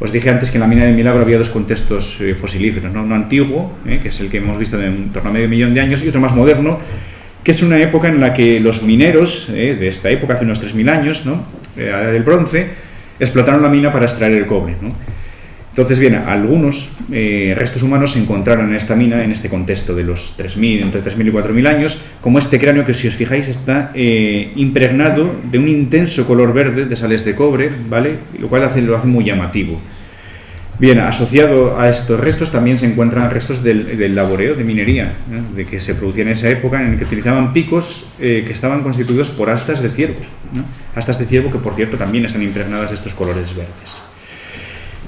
Os dije antes que en la mina del Milagro había 2 contextos fosilíferos, ¿no? Uno antiguo, que es el que hemos visto de en torno a medio millón de años, y otro más moderno, que es una época en la que los mineros de esta época, hace unos 3.000 años, ¿no? Del bronce, explotaron la mina para extraer el cobre, ¿no? Entonces, bien, algunos restos humanos se encontraron en esta mina en este contexto de los 3.000, entre 3.000 y 4.000 años, como este cráneo que, si os fijáis, está impregnado de un intenso color verde de sales de cobre, ¿vale? Lo cual lo hace muy llamativo. Bien, asociado a estos restos también se encuentran restos del laboreo de minería, ¿no? De que se producía en esa época, en el que utilizaban picos que estaban constituidos por astas de ciervo, ¿no? Astas de ciervo que, por cierto, también están impregnadas de estos colores verdes.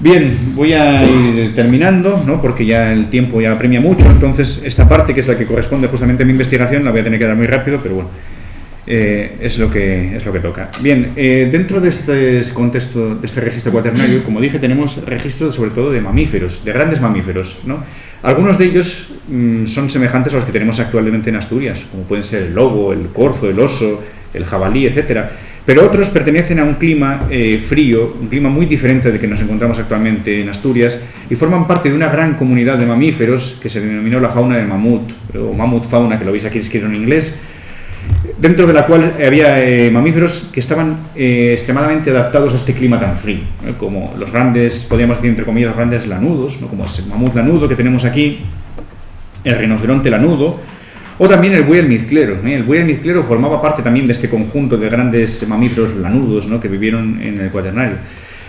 Bien, voy a ir terminando, ¿no? Porque ya el tiempo ya apremia mucho, entonces esta parte, que es la que corresponde justamente a mi investigación, la voy a tener que dar muy rápido, pero bueno, es lo que toca. Bien, dentro de este contexto, de este registro cuaternario, como dije, tenemos registros sobre todo de mamíferos, de grandes mamíferos, ¿no? Algunos de ellos son semejantes a los que tenemos actualmente en Asturias, como pueden ser el lobo, el corzo, el oso, el jabalí, etcétera. Pero otros pertenecen a un clima frío, un clima muy diferente del que nos encontramos actualmente en Asturias, y forman parte de una gran comunidad de mamíferos que se denominó la fauna del mamut, o mamut fauna, que lo veis aquí escrito en inglés, dentro de la cual había mamíferos que estaban extremadamente adaptados a este clima tan frío, ¿no? Como los grandes, podríamos decir entre comillas, grandes lanudos, ¿no? Como es el mamut lanudo que tenemos aquí, el rinoceronte lanudo, o también el buey almizclero. El buey almizclero formaba parte también de este conjunto de grandes mamíferos lanudos, ¿no? Que vivieron en el cuaternario.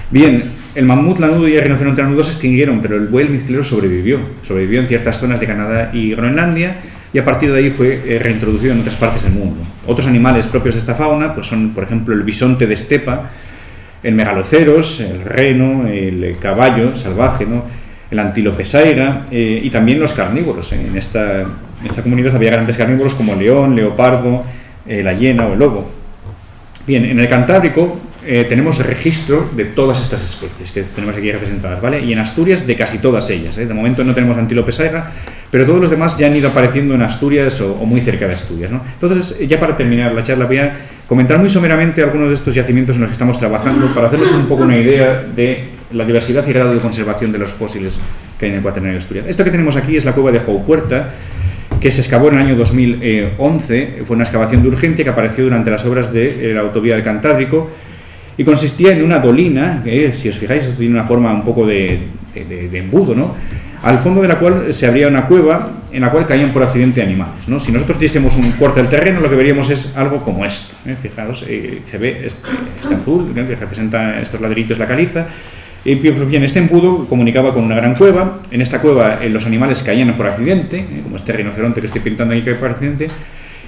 Bien, el mamut lanudo y el rinoceronte lanudo se extinguieron, pero el buey almizclero sobrevivió en ciertas zonas de Canadá y Groenlandia, y a partir de ahí fue reintroducido en otras partes del mundo. Otros animales propios de esta fauna pues son, por ejemplo, el bisonte de estepa, el megaloceros, el reno, el caballo salvaje, ¿no? El antílope saiga y también los carnívoros. En esta comunidad había grandes carnívoros como el león, leopardo, la hiena o el lobo. Bien, en el Cantábrico tenemos registro de todas estas especies que tenemos aquí representadas, ¿vale? Y en Asturias de casi todas ellas, ¿eh? De momento no tenemos antílope saiga, pero todos los demás ya han ido apareciendo en Asturias o muy cerca de Asturias, ¿no? Entonces, ya para terminar la charla, voy a comentar muy someramente algunos de estos yacimientos en los que estamos trabajando para hacerles un poco una idea de la diversidad y grado de conservación de los fósiles que hay en el Cuaternario de Asturias. Esto que tenemos aquí es la cueva de Joupuerta, que se excavó en el año 2011, fue una excavación de urgencia que apareció durante las obras de la autovía del Cantábrico y consistía en una dolina, que si os fijáis tiene una forma un poco de embudo, ¿no? Al fondo de la cual se abría una cueva en la cual caían por accidente animales, ¿no? Si nosotros diésemos un corte del terreno, lo que veríamos es algo como esto, ¿eh? Fijaros, se ve este azul, ¿no? Que representa estos ladrillitos la caliza. Y bien, este embudo comunicaba con una gran cueva. En esta cueva los animales caían por accidente, como este rinoceronte que estoy pintando ahí que cae por accidente,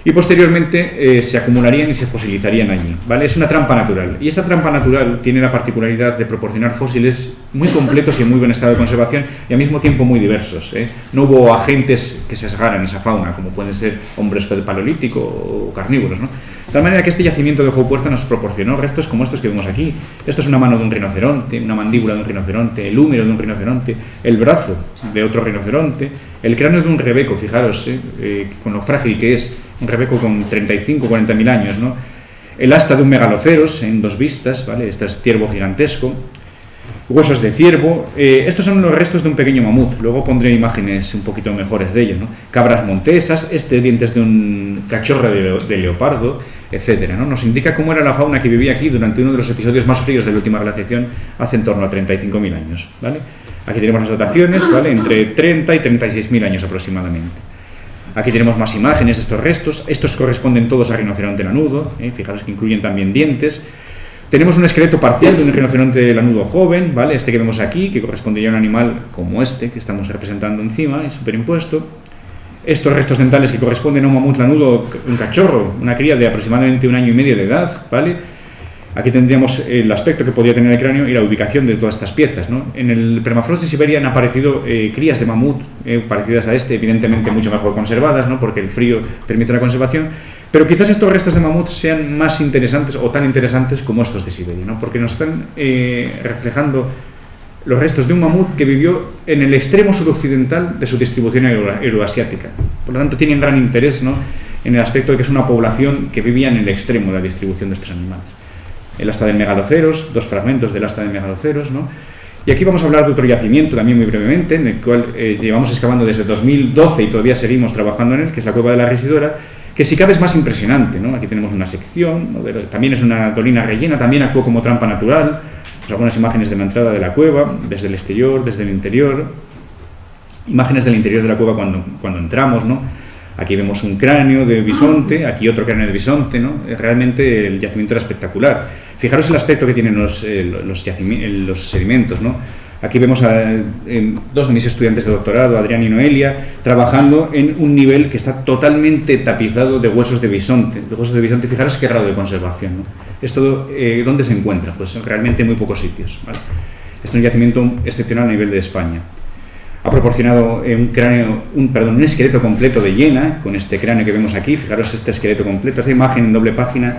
y posteriormente se acumularían y se fosilizarían allí, ¿vale? Es una trampa natural, y esta trampa natural tiene la particularidad de proporcionar fósiles muy completos y en muy buen estado de conservación y al mismo tiempo muy diversos, ¿eh? No hubo agentes que sesgaran esa fauna, como pueden ser hombres del paleolítico o carnívoros, ¿no? De tal manera que este yacimiento de Joupuerta nos proporcionó restos como estos que vemos aquí. Esto es una mano de un rinoceronte, una mandíbula de un rinoceronte, el húmero de un rinoceronte, el brazo de otro rinoceronte, el cráneo de un rebeco, fijaros, con lo frágil que es, un rebeco con 35 o 40.000 años, ¿no? El asta de un megaloceros en 2 vistas, ¿vale? Este es ciervo gigantesco. Huesos de ciervo. Estos son los restos de un pequeño mamut. Luego pondré imágenes un poquito mejores de ello, ¿no? Cabras montesas, dientes de un cachorro de leopardo, etcétera, ¿no? Nos indica cómo era la fauna que vivía aquí durante uno de los episodios más fríos de la última glaciación hace en torno a 35.000 años, ¿vale? Aquí tenemos las dataciones, ¿vale? Entre 30 y 36.000 años aproximadamente. Aquí tenemos más imágenes de estos restos. Estos corresponden todos a rinoceronte lanudo, fijaros que incluyen también dientes. Tenemos un esqueleto parcial de un rinoceronte lanudo joven, ¿vale? Este que vemos aquí, que correspondería a un animal como este que estamos representando encima, es superimpuesto. Estos restos dentales que corresponden a un mamut lanudo, un cachorro, una cría de aproximadamente 1 año y medio de edad, ¿vale? Aquí tendríamos el aspecto que podría tener el cráneo y la ubicación de todas estas piezas, ¿no? En el permafrost de Siberia han aparecido crías de mamut parecidas a este, evidentemente mucho mejor conservadas, ¿no? Porque el frío permite la conservación, pero quizás estos restos de mamut sean más interesantes o tan interesantes como estos de Siberia, ¿no? Porque nos están reflejando los restos de un mamut que vivió en el extremo suroccidental de su distribución euroasiática. Por lo tanto, tienen gran interés, ¿no? En el aspecto de que es una población que vivía en el extremo de la distribución de estos animales. El asta de megaloceros, 2 fragmentos del asta de megaloceros, ¿no? Y aquí vamos a hablar de otro yacimiento también muy brevemente, en el cual llevamos excavando desde 2012 y todavía seguimos trabajando en él, que es la cueva de la Residora, que si cabe es más impresionante, ¿no? Aquí tenemos una sección, ¿no? También es una dolina rellena, también actuó como trampa natural. Pues algunas imágenes de la entrada de la cueva, desde el exterior, desde el interior, imágenes del interior de la cueva cuando entramos, ¿no? Aquí vemos un cráneo de bisonte, aquí otro cráneo de bisonte, ¿no? Realmente el yacimiento era espectacular. Fijaros el aspecto que tienen los sedimentos, ¿no? Aquí vemos a 2 de mis estudiantes de doctorado, Adrián y Noelia, trabajando en un nivel que está totalmente tapizado de huesos de bisonte. Los huesos de bisonte, fijaros qué grado de conservación, ¿no? Esto, ¿dónde se encuentra? Pues realmente en muy pocos sitios, ¿vale? Es un yacimiento excepcional a nivel de España. Ha proporcionado un esqueleto completo de hiena, con este cráneo que vemos aquí. Fijaros este esqueleto completo, esta imagen en doble página,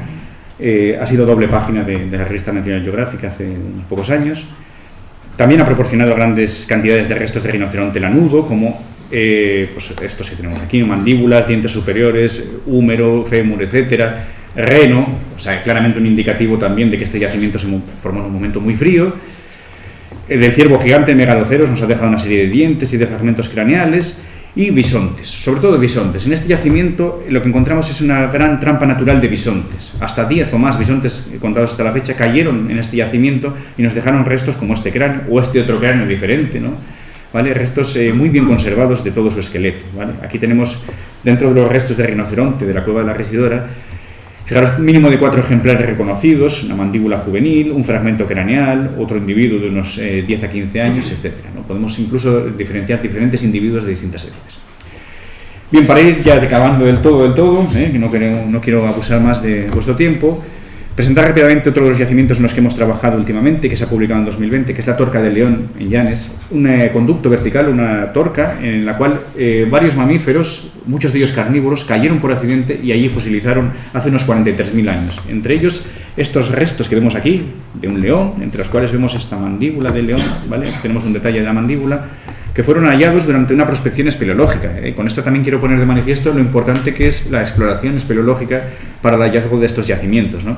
ha sido doble página de la revista National Geographic hace unos pocos años. También ha proporcionado grandes cantidades de restos de rinoceronte lanudo, como pues estos que tenemos aquí, mandíbulas, dientes superiores, húmero, fémur, etcétera, reno, o sea, claramente un indicativo también de que este yacimiento se formó en un momento muy frío. Del ciervo gigante megaloceros nos ha dejado una serie de dientes y de fragmentos craneales y bisontes, sobre todo bisontes. En este yacimiento lo que encontramos es una gran trampa natural de bisontes. Hasta 10 o más bisontes contados hasta la fecha cayeron en este yacimiento y nos dejaron restos como este cráneo o este otro cráneo diferente, ¿no? ¿Vale? Restos muy bien conservados de todo su esqueleto, ¿vale? Aquí tenemos, dentro de los restos de rinoceronte de la cueva de la Residora, fijaros, mínimo de 4 ejemplares reconocidos, una mandíbula juvenil, un fragmento craneal, otro individuo de unos 10 a 15 años, etc., ¿no? Podemos incluso diferenciar diferentes individuos de distintas edades. Bien, para ir ya acabando del todo, que no quiero abusar más de vuestro tiempo, presentar rápidamente otro de los yacimientos en los que hemos trabajado últimamente, que se ha publicado en 2020, que es la Torca del León, en Llanes, un conducto vertical, una torca, en la cual varios mamíferos, muchos de ellos carnívoros, cayeron por accidente y allí fosilizaron hace unos 43.000 años. Entre ellos, estos restos que vemos aquí, de un león, entre los cuales vemos esta mandíbula del león, ¿vale? Tenemos un detalle de la mandíbula, que fueron hallados durante una prospección espeleológica. Con esto también quiero poner de manifiesto lo importante que es la exploración espeleológica para el hallazgo de estos yacimientos, ¿no?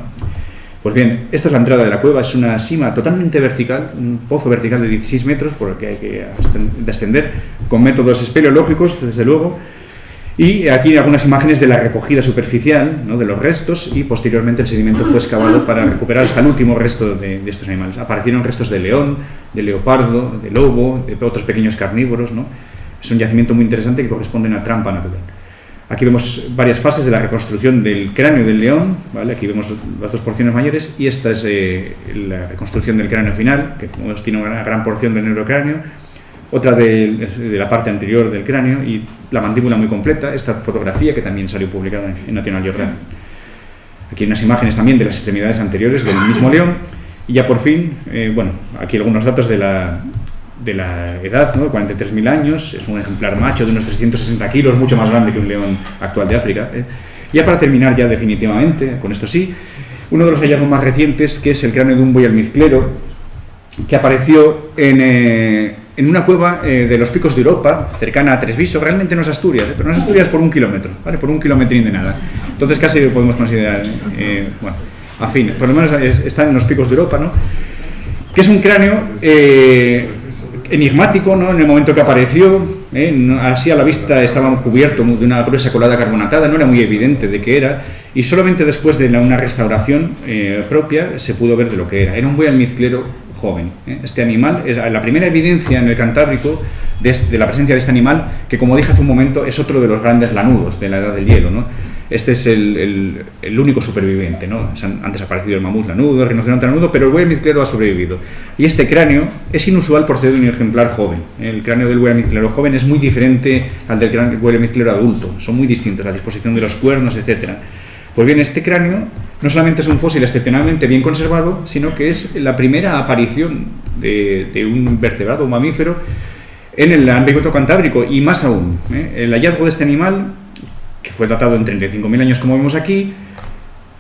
Pues bien, esta es la entrada de la cueva, es una sima totalmente vertical, un pozo vertical de 16 metros por el que hay que descender con métodos espeleológicos, desde luego, y aquí algunas imágenes de la recogida superficial, ¿no?, de los restos, y posteriormente el sedimento fue excavado para recuperar hasta el último resto de estos animales. Aparecieron restos de león, de leopardo, de lobo, de otros pequeños carnívoros, ¿no? Es un yacimiento muy interesante que corresponde a una trampa natural. Aquí vemos varias fases de la reconstrucción del cráneo del león, ¿vale? Aquí vemos las dos porciones mayores, y esta es la reconstrucción del cráneo final, que como vemos tiene una gran porción del neurocráneo, otra de la parte anterior del cráneo y la mandíbula muy completa, esta fotografía que también salió publicada en National Geographic. Aquí hay unas imágenes también de las extremidades anteriores del mismo león, y ya por fin, bueno, aquí algunos datos de la edad, ¿no? 43.000 años, es un ejemplar macho de unos 360 kilos, mucho más grande que un león actual de África. Ya para terminar ya definitivamente, con esto sí, uno de los hallazgos más recientes, que es el cráneo de un buey almizclero, que apareció en una cueva de los Picos de Europa, cercana a Treviso. Realmente no es Asturias, pero no es Asturias por 1 kilómetro, ¿vale? Por 1 kilómetro de nada. Entonces casi podemos considerar, bueno, afín, por lo menos está en los Picos de Europa, ¿no? Que es un cráneo enigmático, ¿no? En el momento que apareció, así a la vista estaba cubierto de una gruesa colada carbonatada, no era muy evidente de qué era, y solamente después de una restauración propia se pudo ver de lo que era. Era un buey almizclero joven. Este animal es la primera evidencia en el Cantábrico de la presencia de este animal, que, como dije hace un momento, es otro de los grandes lanudos de la edad del hielo, ¿no? Este es el único superviviente, ¿no? Antes ha aparecido el mamut lanudo, el rinoceronte lanudo, pero el buey almizclero ha sobrevivido. Y este cráneo es inusual por ser un ejemplar joven. El cráneo del buey almizclero joven es muy diferente al del buey almizclero adulto. Son muy distintos, la disposición de los cuernos, etc. Pues bien, este cráneo no solamente es un fósil excepcionalmente bien conservado, sino que es la primera aparición de un vertebrado, un mamífero, en el ámbito cantábrico, y más aún. El hallazgo de este animal, que fue datado en 35.000 años, como vemos aquí,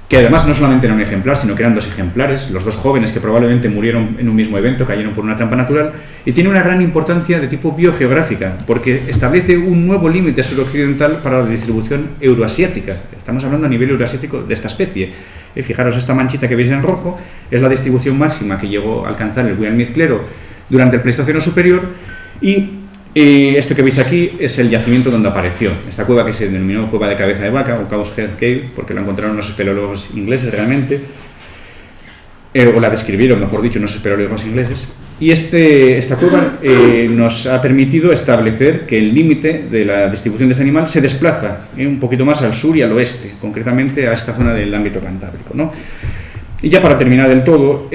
que además no solamente era un ejemplar, sino que eran 2 ejemplares, los 2 jóvenes que probablemente murieron en un mismo evento, cayeron por una trampa natural, y tiene una gran importancia de tipo biogeográfica, porque establece un nuevo límite suroccidental para la distribución euroasiática. Estamos hablando a nivel euroasiático de esta especie. Fijaros, esta manchita que veis en rojo es la distribución máxima que llegó a alcanzar el buey almizclero durante el Pleistoceno superior, y esto que veis aquí es el yacimiento donde apareció esta cueva, que se denominó Cueva de Cabeza de Vaca o Cow's Head Cave, porque la encontraron los espeleólogos ingleses realmente, o la describieron, mejor dicho, unos espeleólogos ingleses. Y esta cueva nos ha permitido establecer que el límite de la distribución de este animal se desplaza un poquito más al sur y al oeste, concretamente a esta zona del ámbito cantábrico, ¿no? Y ya para terminar del todo,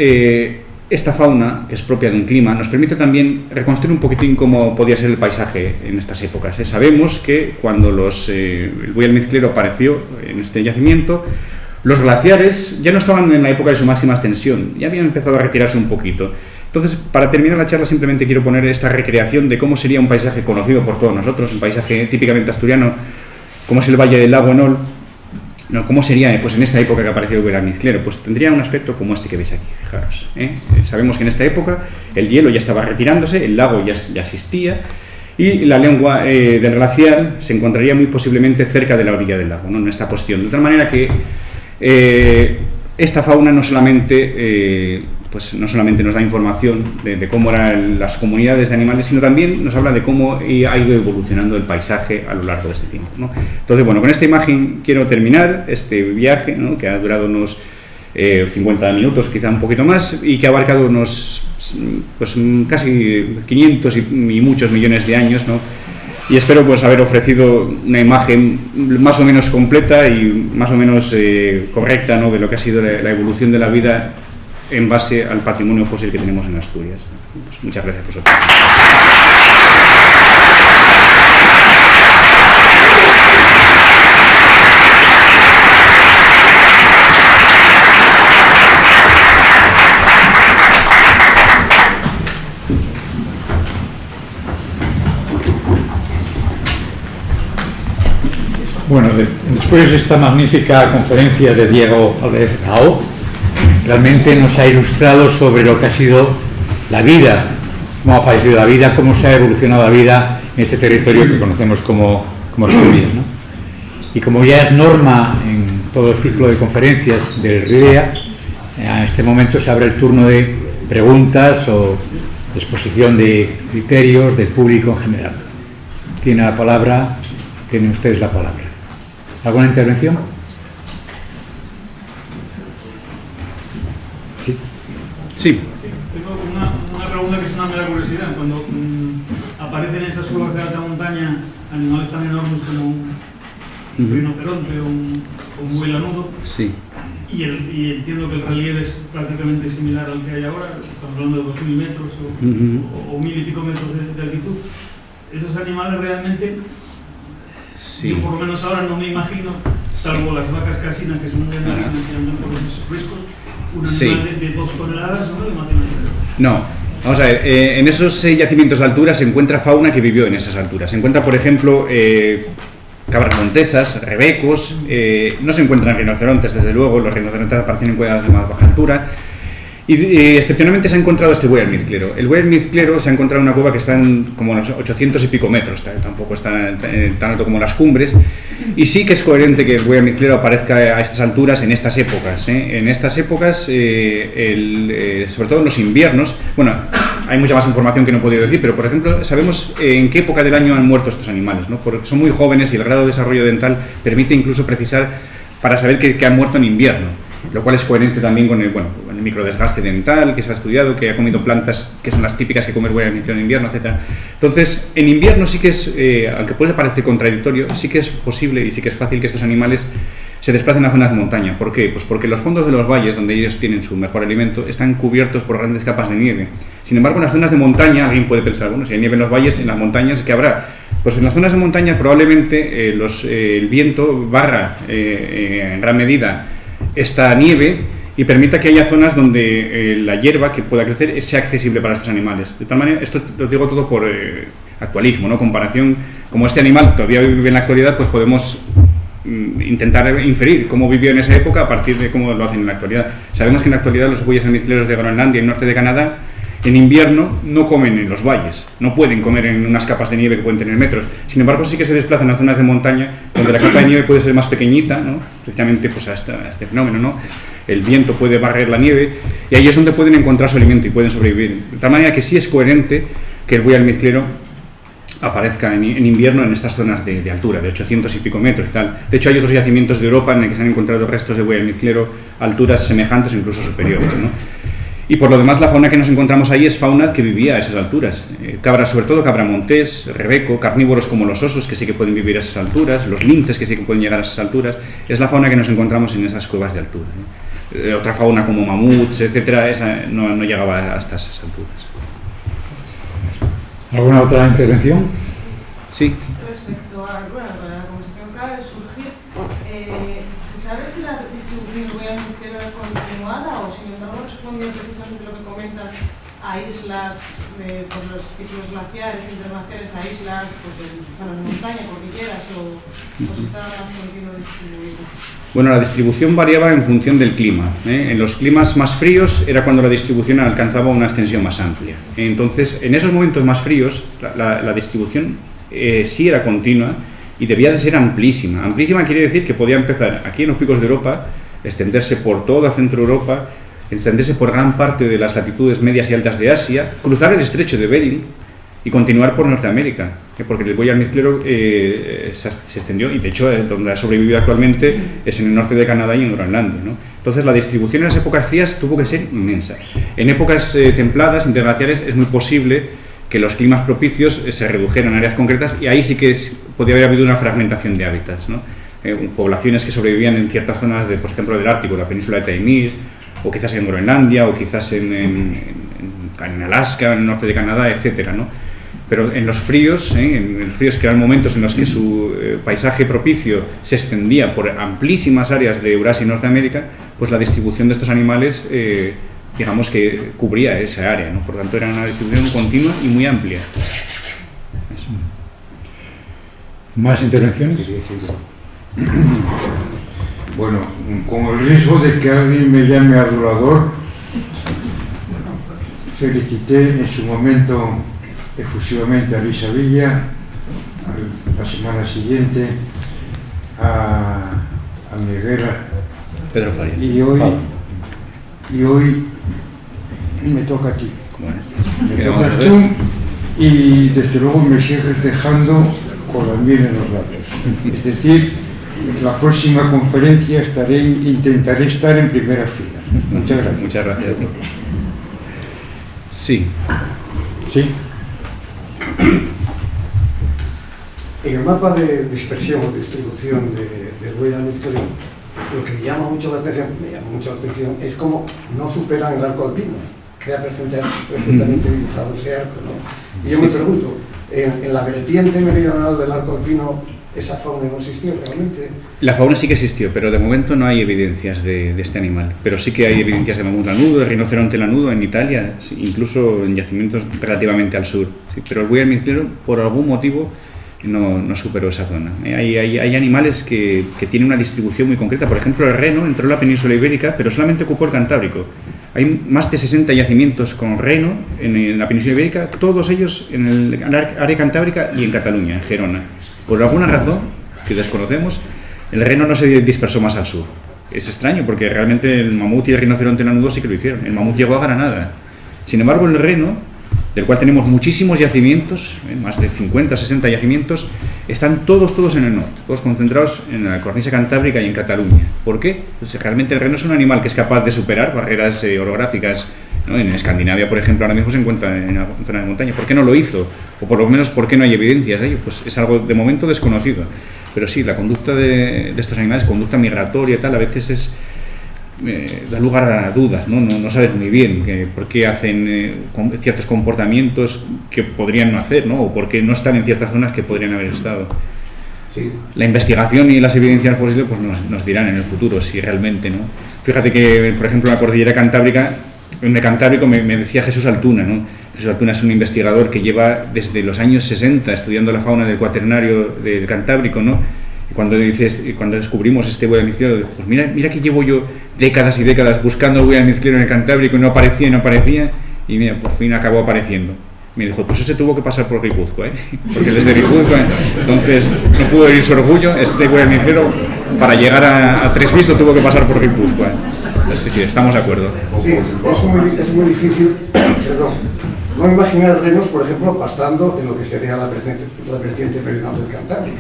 esta fauna, que es propia de un clima, nos permite también reconstruir un poquitín cómo podía ser el paisaje en estas épocas. Sabemos que cuando el buey almizclero apareció en este yacimiento, los glaciares ya no estaban en la época de su máxima extensión, ya habían empezado a retirarse un poquito. Entonces, para terminar la charla, simplemente quiero poner esta recreación de cómo sería un paisaje conocido por todos nosotros, un paisaje típicamente asturiano, como es el Valle del Lago Enol. No, ¿cómo sería pues en esta época que apareció el buey almizclero? Pues tendría un aspecto como este que veis aquí, fijaros. Sabemos que en esta época el hielo ya estaba retirándose, el lago ya existía, y la lengua del glaciar se encontraría muy posiblemente cerca de la orilla del lago, ¿no? En esta posición. De tal manera que esta fauna no solamente nos da información de cómo eran las comunidades de animales, sino también nos habla de cómo ha ido evolucionando el paisaje a lo largo de este tiempo, ¿no? Entonces, bueno, con esta imagen quiero terminar este viaje, ¿no?, que ha durado unos 50 minutos, quizá un poquito más, y que ha abarcado unos casi 500 y muchos millones de años, ¿no? Y espero pues haber ofrecido una imagen más o menos completa y más o menos correcta, ¿no?, de lo que ha sido la evolución de la vida en base al patrimonio fósil que tenemos en Asturias. Pues muchas gracias por su atención. Bueno, después de esta magnífica conferencia de Diego Álvarez Gao, realmente nos ha ilustrado sobre lo que ha sido la vida, cómo ha aparecido la vida, cómo se ha evolucionado la vida en este territorio que conocemos como Asturias, ¿no? Y como ya es norma en todo el ciclo de conferencias del RIDEA, en este momento se abre el turno de preguntas o de exposición de criterios del público en general. Tienen ustedes la palabra. ¿Alguna intervención? Sí. Sí. Tengo una pregunta que es una mera curiosidad. Cuando aparecen esas cuevas de alta montaña animales tan enormes como un rinoceronte o un buey lanudo, Sí. y entiendo que el relieve es prácticamente similar al que hay ahora, estamos hablando de 2000 metros o 1000 y pico metros de altitud, esos animales realmente, Sí. yo por lo menos ahora no me imagino, salvo las vacas casinas que son muy grandes que andan por esos riscos, un animal de 2 toneladas, no me lo imagino. No, vamos a ver, en esos yacimientos de altura se encuentra fauna que vivió en esas alturas. Se encuentra, por ejemplo, cabras montesas, rebecos, no se encuentran rinocerontes, desde luego, los rinocerontes aparecen en cuevas de más baja altura. Y excepcionalmente se ha encontrado este buey almizclero. El buey almizclero se ha encontrado en una cueva que está en como unos 800 y pico metros, tampoco está tan alto como las cumbres, y sí que es coherente que el buey almizclero aparezca a estas alturas en estas épocas. En estas épocas, sobre todo en los inviernos, bueno, hay mucha más información que no he podido decir, pero por ejemplo sabemos en qué época del año han muerto estos animales, ¿no? Porque son muy jóvenes y el grado de desarrollo dental permite incluso precisar para saber que han muerto en invierno, lo cual es coherente también con el microdesgaste dental que se ha estudiado, que ha comido plantas que son las típicas que come el buey almizclero en invierno, etc. Entonces, en invierno sí que es, aunque puede parecer contradictorio, sí que es posible y sí que es fácil que estos animales se desplacen a zonas de montaña. ¿Por qué? Pues porque los fondos de los valles, donde ellos tienen su mejor alimento, están cubiertos por grandes capas de nieve. Sin embargo, en las zonas de montaña, alguien puede pensar, bueno, si hay nieve en los valles, en las montañas, ¿qué habrá? Pues en las zonas de montaña probablemente el viento barra en gran medida esta nieve y permita que haya zonas donde la hierba que pueda crecer sea accesible para estos animales. De tal manera, esto lo digo todo por actualismo, ¿no? Comparación, como este animal todavía vive en la actualidad, pues podemos intentar inferir cómo vivió en esa época a partir de cómo lo hacen en la actualidad. Sabemos que en la actualidad los bueyes almizcleros de Groenlandia y el norte de Canadá en invierno no comen en los valles, no pueden comer en unas capas de nieve que pueden tener metros. Sin embargo, sí que se desplazan a zonas de montaña donde la capa de nieve puede ser más pequeñita, ¿no? Precisamente pues, a este fenómeno, ¿no? El viento puede barrer la nieve y ahí es donde pueden encontrar su alimento y pueden sobrevivir. De tal manera que sí es coherente que el buey almizclero aparezca en invierno en estas zonas de altura, de 800 y pico metros y tal. De hecho, hay otros yacimientos de Europa en el que se han encontrado restos de buey almizclero a alturas semejantes o incluso superiores, ¿no? Y por lo demás, la fauna que nos encontramos ahí es fauna que vivía a esas alturas. Cabra, sobre todo cabra montés, rebeco, carnívoros como los osos, que sí que pueden vivir a esas alturas, los linces, que sí que pueden llegar a esas alturas. Es la fauna que nos encontramos en esas cuevas de altura, ¿no? Otra fauna como mamuts, etcétera, esa no llegaba hasta esas alturas. ¿Alguna otra intervención? Sí. Respecto a la conversación que acaba de surgir, ¿se sabe si la distribución del buey almizclero es continuada o sin embargo responde precisamente lo que comentas a islas por los ciclos glaciares, interglaciares, a islas en zonas de montaña, cordilleras o si está más continuo distribuido? Bueno, la distribución variaba en función del clima. En los climas más fríos era cuando la distribución alcanzaba una extensión más amplia. Entonces, en esos momentos más fríos, la distribución sí era continua y debía de ser amplísima. Amplísima quiere decir que podía empezar aquí en los picos de Europa, extenderse por toda Centro Europa, extenderse por gran parte de las latitudes medias y altas de Asia, cruzar el estrecho de Bering y continuar por Norteamérica, porque el buey almizclero se extendió y de hecho donde ha sobrevivido actualmente es en el norte de Canadá y en Groenlandia, ¿no? Entonces la distribución en las épocas frías tuvo que ser inmensa. En épocas templadas, interglaciares, es muy posible que los climas propicios se redujeran en áreas concretas y ahí sí que podría haber habido una fragmentación de hábitats, ¿no? Poblaciones que sobrevivían en ciertas zonas, por ejemplo, del Ártico, la península de Taimyr, o quizás en Groenlandia, o quizás en Alaska, en el norte de Canadá, etcétera, ¿no? Pero en los fríos, que eran momentos en los que su paisaje propicio se extendía por amplísimas áreas de Eurasia y Norteamérica, pues la distribución de estos animales, digamos que cubría esa área, ¿no? Por lo tanto, era una distribución continua y muy amplia. Eso. ¿Más intervenciones? Bueno, con el riesgo de que alguien me llame adulador, felicité en su momento efusivamente a Luisa Villa, la semana siguiente a Miguel Pedro Farías. y hoy me toca a ti. Bueno, Me tocas tú y desde luego me sigues dejando con la miel en los labios. Es decir, en la próxima conferencia intentaré estar en primera fila. Muchas gracias. Muchas gracias. Sí. Sí. En el mapa de dispersión o distribución del William Mizclin, lo que me llama mucho la atención es cómo no superan el arco alpino. Queda perfectamente dibujado ese arco, ¿no? Y yo me pregunto, en la vertiente meridional del arco alpino, ¿esa fauna no existió realmente? La fauna sí que existió, pero de momento no hay evidencias de este animal. Pero sí que hay evidencias de mamut lanudo, de rinoceronte lanudo en Italia, incluso en yacimientos relativamente al sur. Sí, pero el William Mizclin, por algún motivo, no superó esa zona. Hay animales que tienen una distribución muy concreta. Por ejemplo, el reno entró en la península ibérica, pero solamente ocupó el Cantábrico. Hay más de 60 yacimientos con reno en la península ibérica, todos ellos en el área cantábrica y en Cataluña, en Gerona. Por alguna razón que desconocemos, el reno no se dispersó más al sur. Es extraño porque realmente el mamut y el rinoceronte lanudo sí que lo hicieron. El mamut llegó a Granada. Sin embargo, el reno, del cual tenemos muchísimos yacimientos, más de 50, 60 yacimientos, están todos en el norte, todos concentrados en la cornisa cantábrica y en Cataluña. ¿Por qué? Pues realmente el reno es un animal que es capaz de superar barreras orográficas, ¿no? En Escandinavia, por ejemplo, ahora mismo se encuentra en una zona de montaña. ¿Por qué no lo hizo? O por lo menos, ¿por qué no hay evidencias de ello? Pues es algo de momento desconocido. Pero sí, la conducta de estos animales, conducta migratoria y tal, a veces da lugar a dudas, ¿no? No sabes muy bien por qué hacen ciertos comportamientos que podrían no hacer, ¿no? O por qué no están en ciertas zonas que podrían haber estado. Sí. La investigación y las evidencias fósiles pues nos dirán en el futuro si realmente, ¿no? Fíjate que, por ejemplo, en la cordillera cantábrica, en el Cantábrico me decía Jesús Altuna, ¿no? Jesús Altuna es un investigador que lleva desde los años 60 estudiando la fauna del Cuaternario del Cantábrico, ¿no? Y cuando descubrimos este William Mizclin, dijo, pues mira que llevo yo décadas y décadas buscando el William Mizclin en el Cantábrico y no aparecía, y mira, por fin acabó apareciendo. Me dijo, pues ese tuvo que pasar por Guipúzcoa, porque desde Guipúzcoa, entonces no pudo ir su orgullo, este William Mizclin para llegar a Treviso tuvo que pasar por Guipúzcoa. Sí, estamos de acuerdo. Sí, es muy difícil, no imaginar renos, por ejemplo, pastando en lo que sería la vertiente meridional del Cantábrico,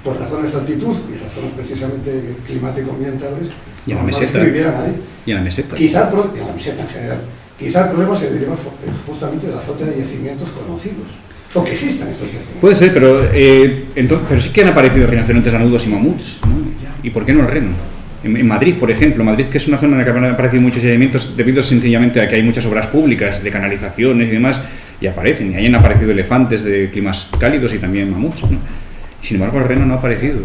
por razones de altitud y razones precisamente climático-ambientales. Y en la meseta. Y en la meseta. Quizá en la meseta en general. Quizá el problema se deriva justamente de la falta de yacimientos conocidos, o que existan esos yacimientos. Puede ser, pero sí que han aparecido rinocerontes lanudos y mamuts, ¿no? ¿Y por qué no el reno? En Madrid, por ejemplo, Madrid, que es una zona en la que han aparecido muchos yacimientos debido sencillamente a que hay muchas obras públicas de canalizaciones y demás, y aparecen, y ahí han aparecido elefantes de climas cálidos y también mamuts, ¿no? Sin embargo, el reno no ha aparecido.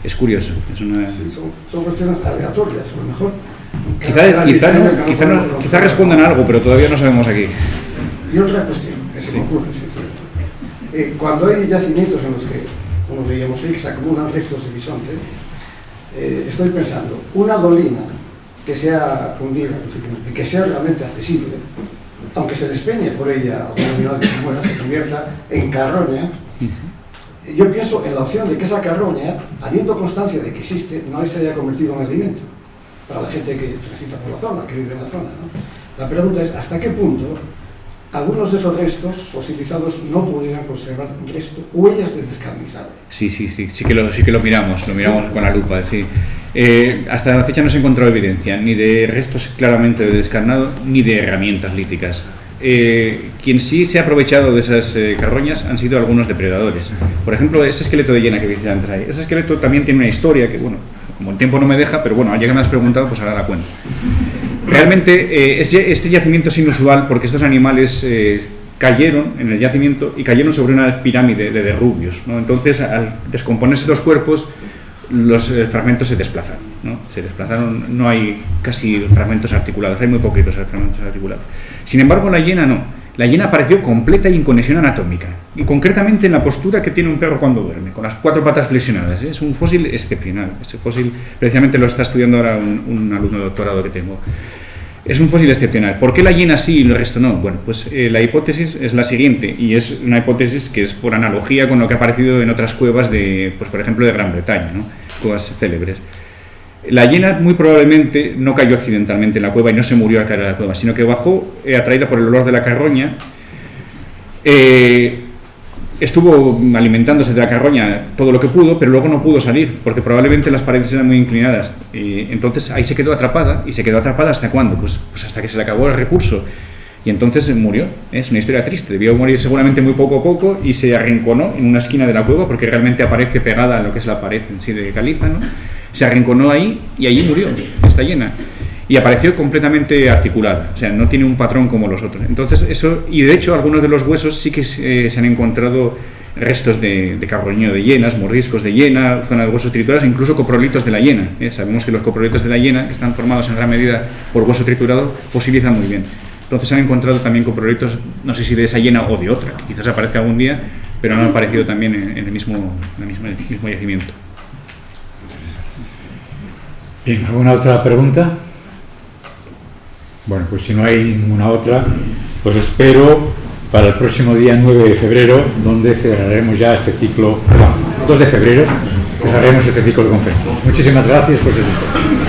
Es curioso. Sí, son cuestiones aleatorias, a lo mejor. Quizá respondan a algo, pero todavía no sabemos aquí. Y otra cuestión que se me ocurre, cuando hay yacimientos en los que, como veíamos ahí, que se acumulan restos de bisonte, estoy pensando, una dolina que sea hundida, que sea realmente accesible, aunque se despeñe por ella un animal que se muera, se convierta en carroña. Yo pienso en la opción de que esa carroña, habiendo constancia de que existe, no se haya convertido en alimento para la gente que transita por la zona, que vive en la zona, ¿no? La pregunta es, ¿hasta qué punto algunos de esos restos fosilizados no pudieran conservar huellas de descarnizado? Sí que lo miramos con la lupa, sí. Hasta la fecha no se ha encontrado evidencia, ni de restos claramente de descarnado, ni de herramientas líticas. Quien sí se ha aprovechado de esas carroñas han sido algunos depredadores. Por ejemplo, ese esqueleto de hiena que viste antes ahí. Ese esqueleto también tiene una historia que, bueno, como el tiempo no me deja, pero bueno, ya que me has preguntado, pues ahora la cuento. Realmente este yacimiento es inusual porque estos animales cayeron en el yacimiento y cayeron sobre una pirámide de derrubios, ¿no? Entonces, al descomponerse los cuerpos, los fragmentos se desplazan, ¿no? Se desplazaron, no hay casi fragmentos articulados, hay muy poquitos fragmentos articulados. Sin embargo, la hiena no. la hiena apareció completa y en conexión anatómica, y concretamente en la postura que tiene un perro cuando duerme, con las 4 patas flexionadas. Es un fósil excepcional. Este fósil precisamente lo está estudiando ahora un alumno de doctorado que tengo. Es un fósil excepcional. ¿Por qué la hiena sí y el resto no? Bueno, pues la hipótesis es la siguiente, y es una hipótesis que es por analogía con lo que ha aparecido en otras cuevas de, pues por ejemplo, de Gran Bretaña, ¿no? Cuevas célebres. La hiena muy probablemente no cayó accidentalmente en la cueva y no se murió al caer en la cueva, sino que bajó atraída por el olor de la carroña. Estuvo alimentándose de la carroña todo lo que pudo, pero luego no pudo salir, porque probablemente las paredes eran muy inclinadas. Entonces ahí se quedó atrapada, y se quedó atrapada ¿hasta cuándo? Pues hasta que se le acabó el recurso. Y entonces murió. Es una historia triste. Debió morir seguramente muy poco a poco y se arrinconó en una esquina de la cueva, porque realmente aparece pegada a lo que es la pared en sí de caliza, ¿no? Se arrinconó ahí y allí murió, esta hiena. Y apareció completamente articulada, o sea, no tiene un patrón como los otros. Entonces eso, y de hecho algunos de los huesos sí que se han encontrado restos de carroñeo de hienas, mordiscos de hiena, zona de huesos triturados, incluso coprolitos de la hiena. Sabemos que los coprolitos de la hiena, que están formados en gran medida por hueso triturado, fosilizan muy bien. Entonces se han encontrado también coprolitos, no sé si de esa hiena o de otra, que quizás aparezca algún día, pero han aparecido también en el mismo yacimiento. Bien, ¿alguna otra pregunta? Bueno, pues si no hay ninguna otra, pues espero para el próximo día 9 de febrero, donde cerraremos ya este ciclo, 2 de febrero, cerraremos este ciclo de conferencias. Muchísimas gracias por su tiempo.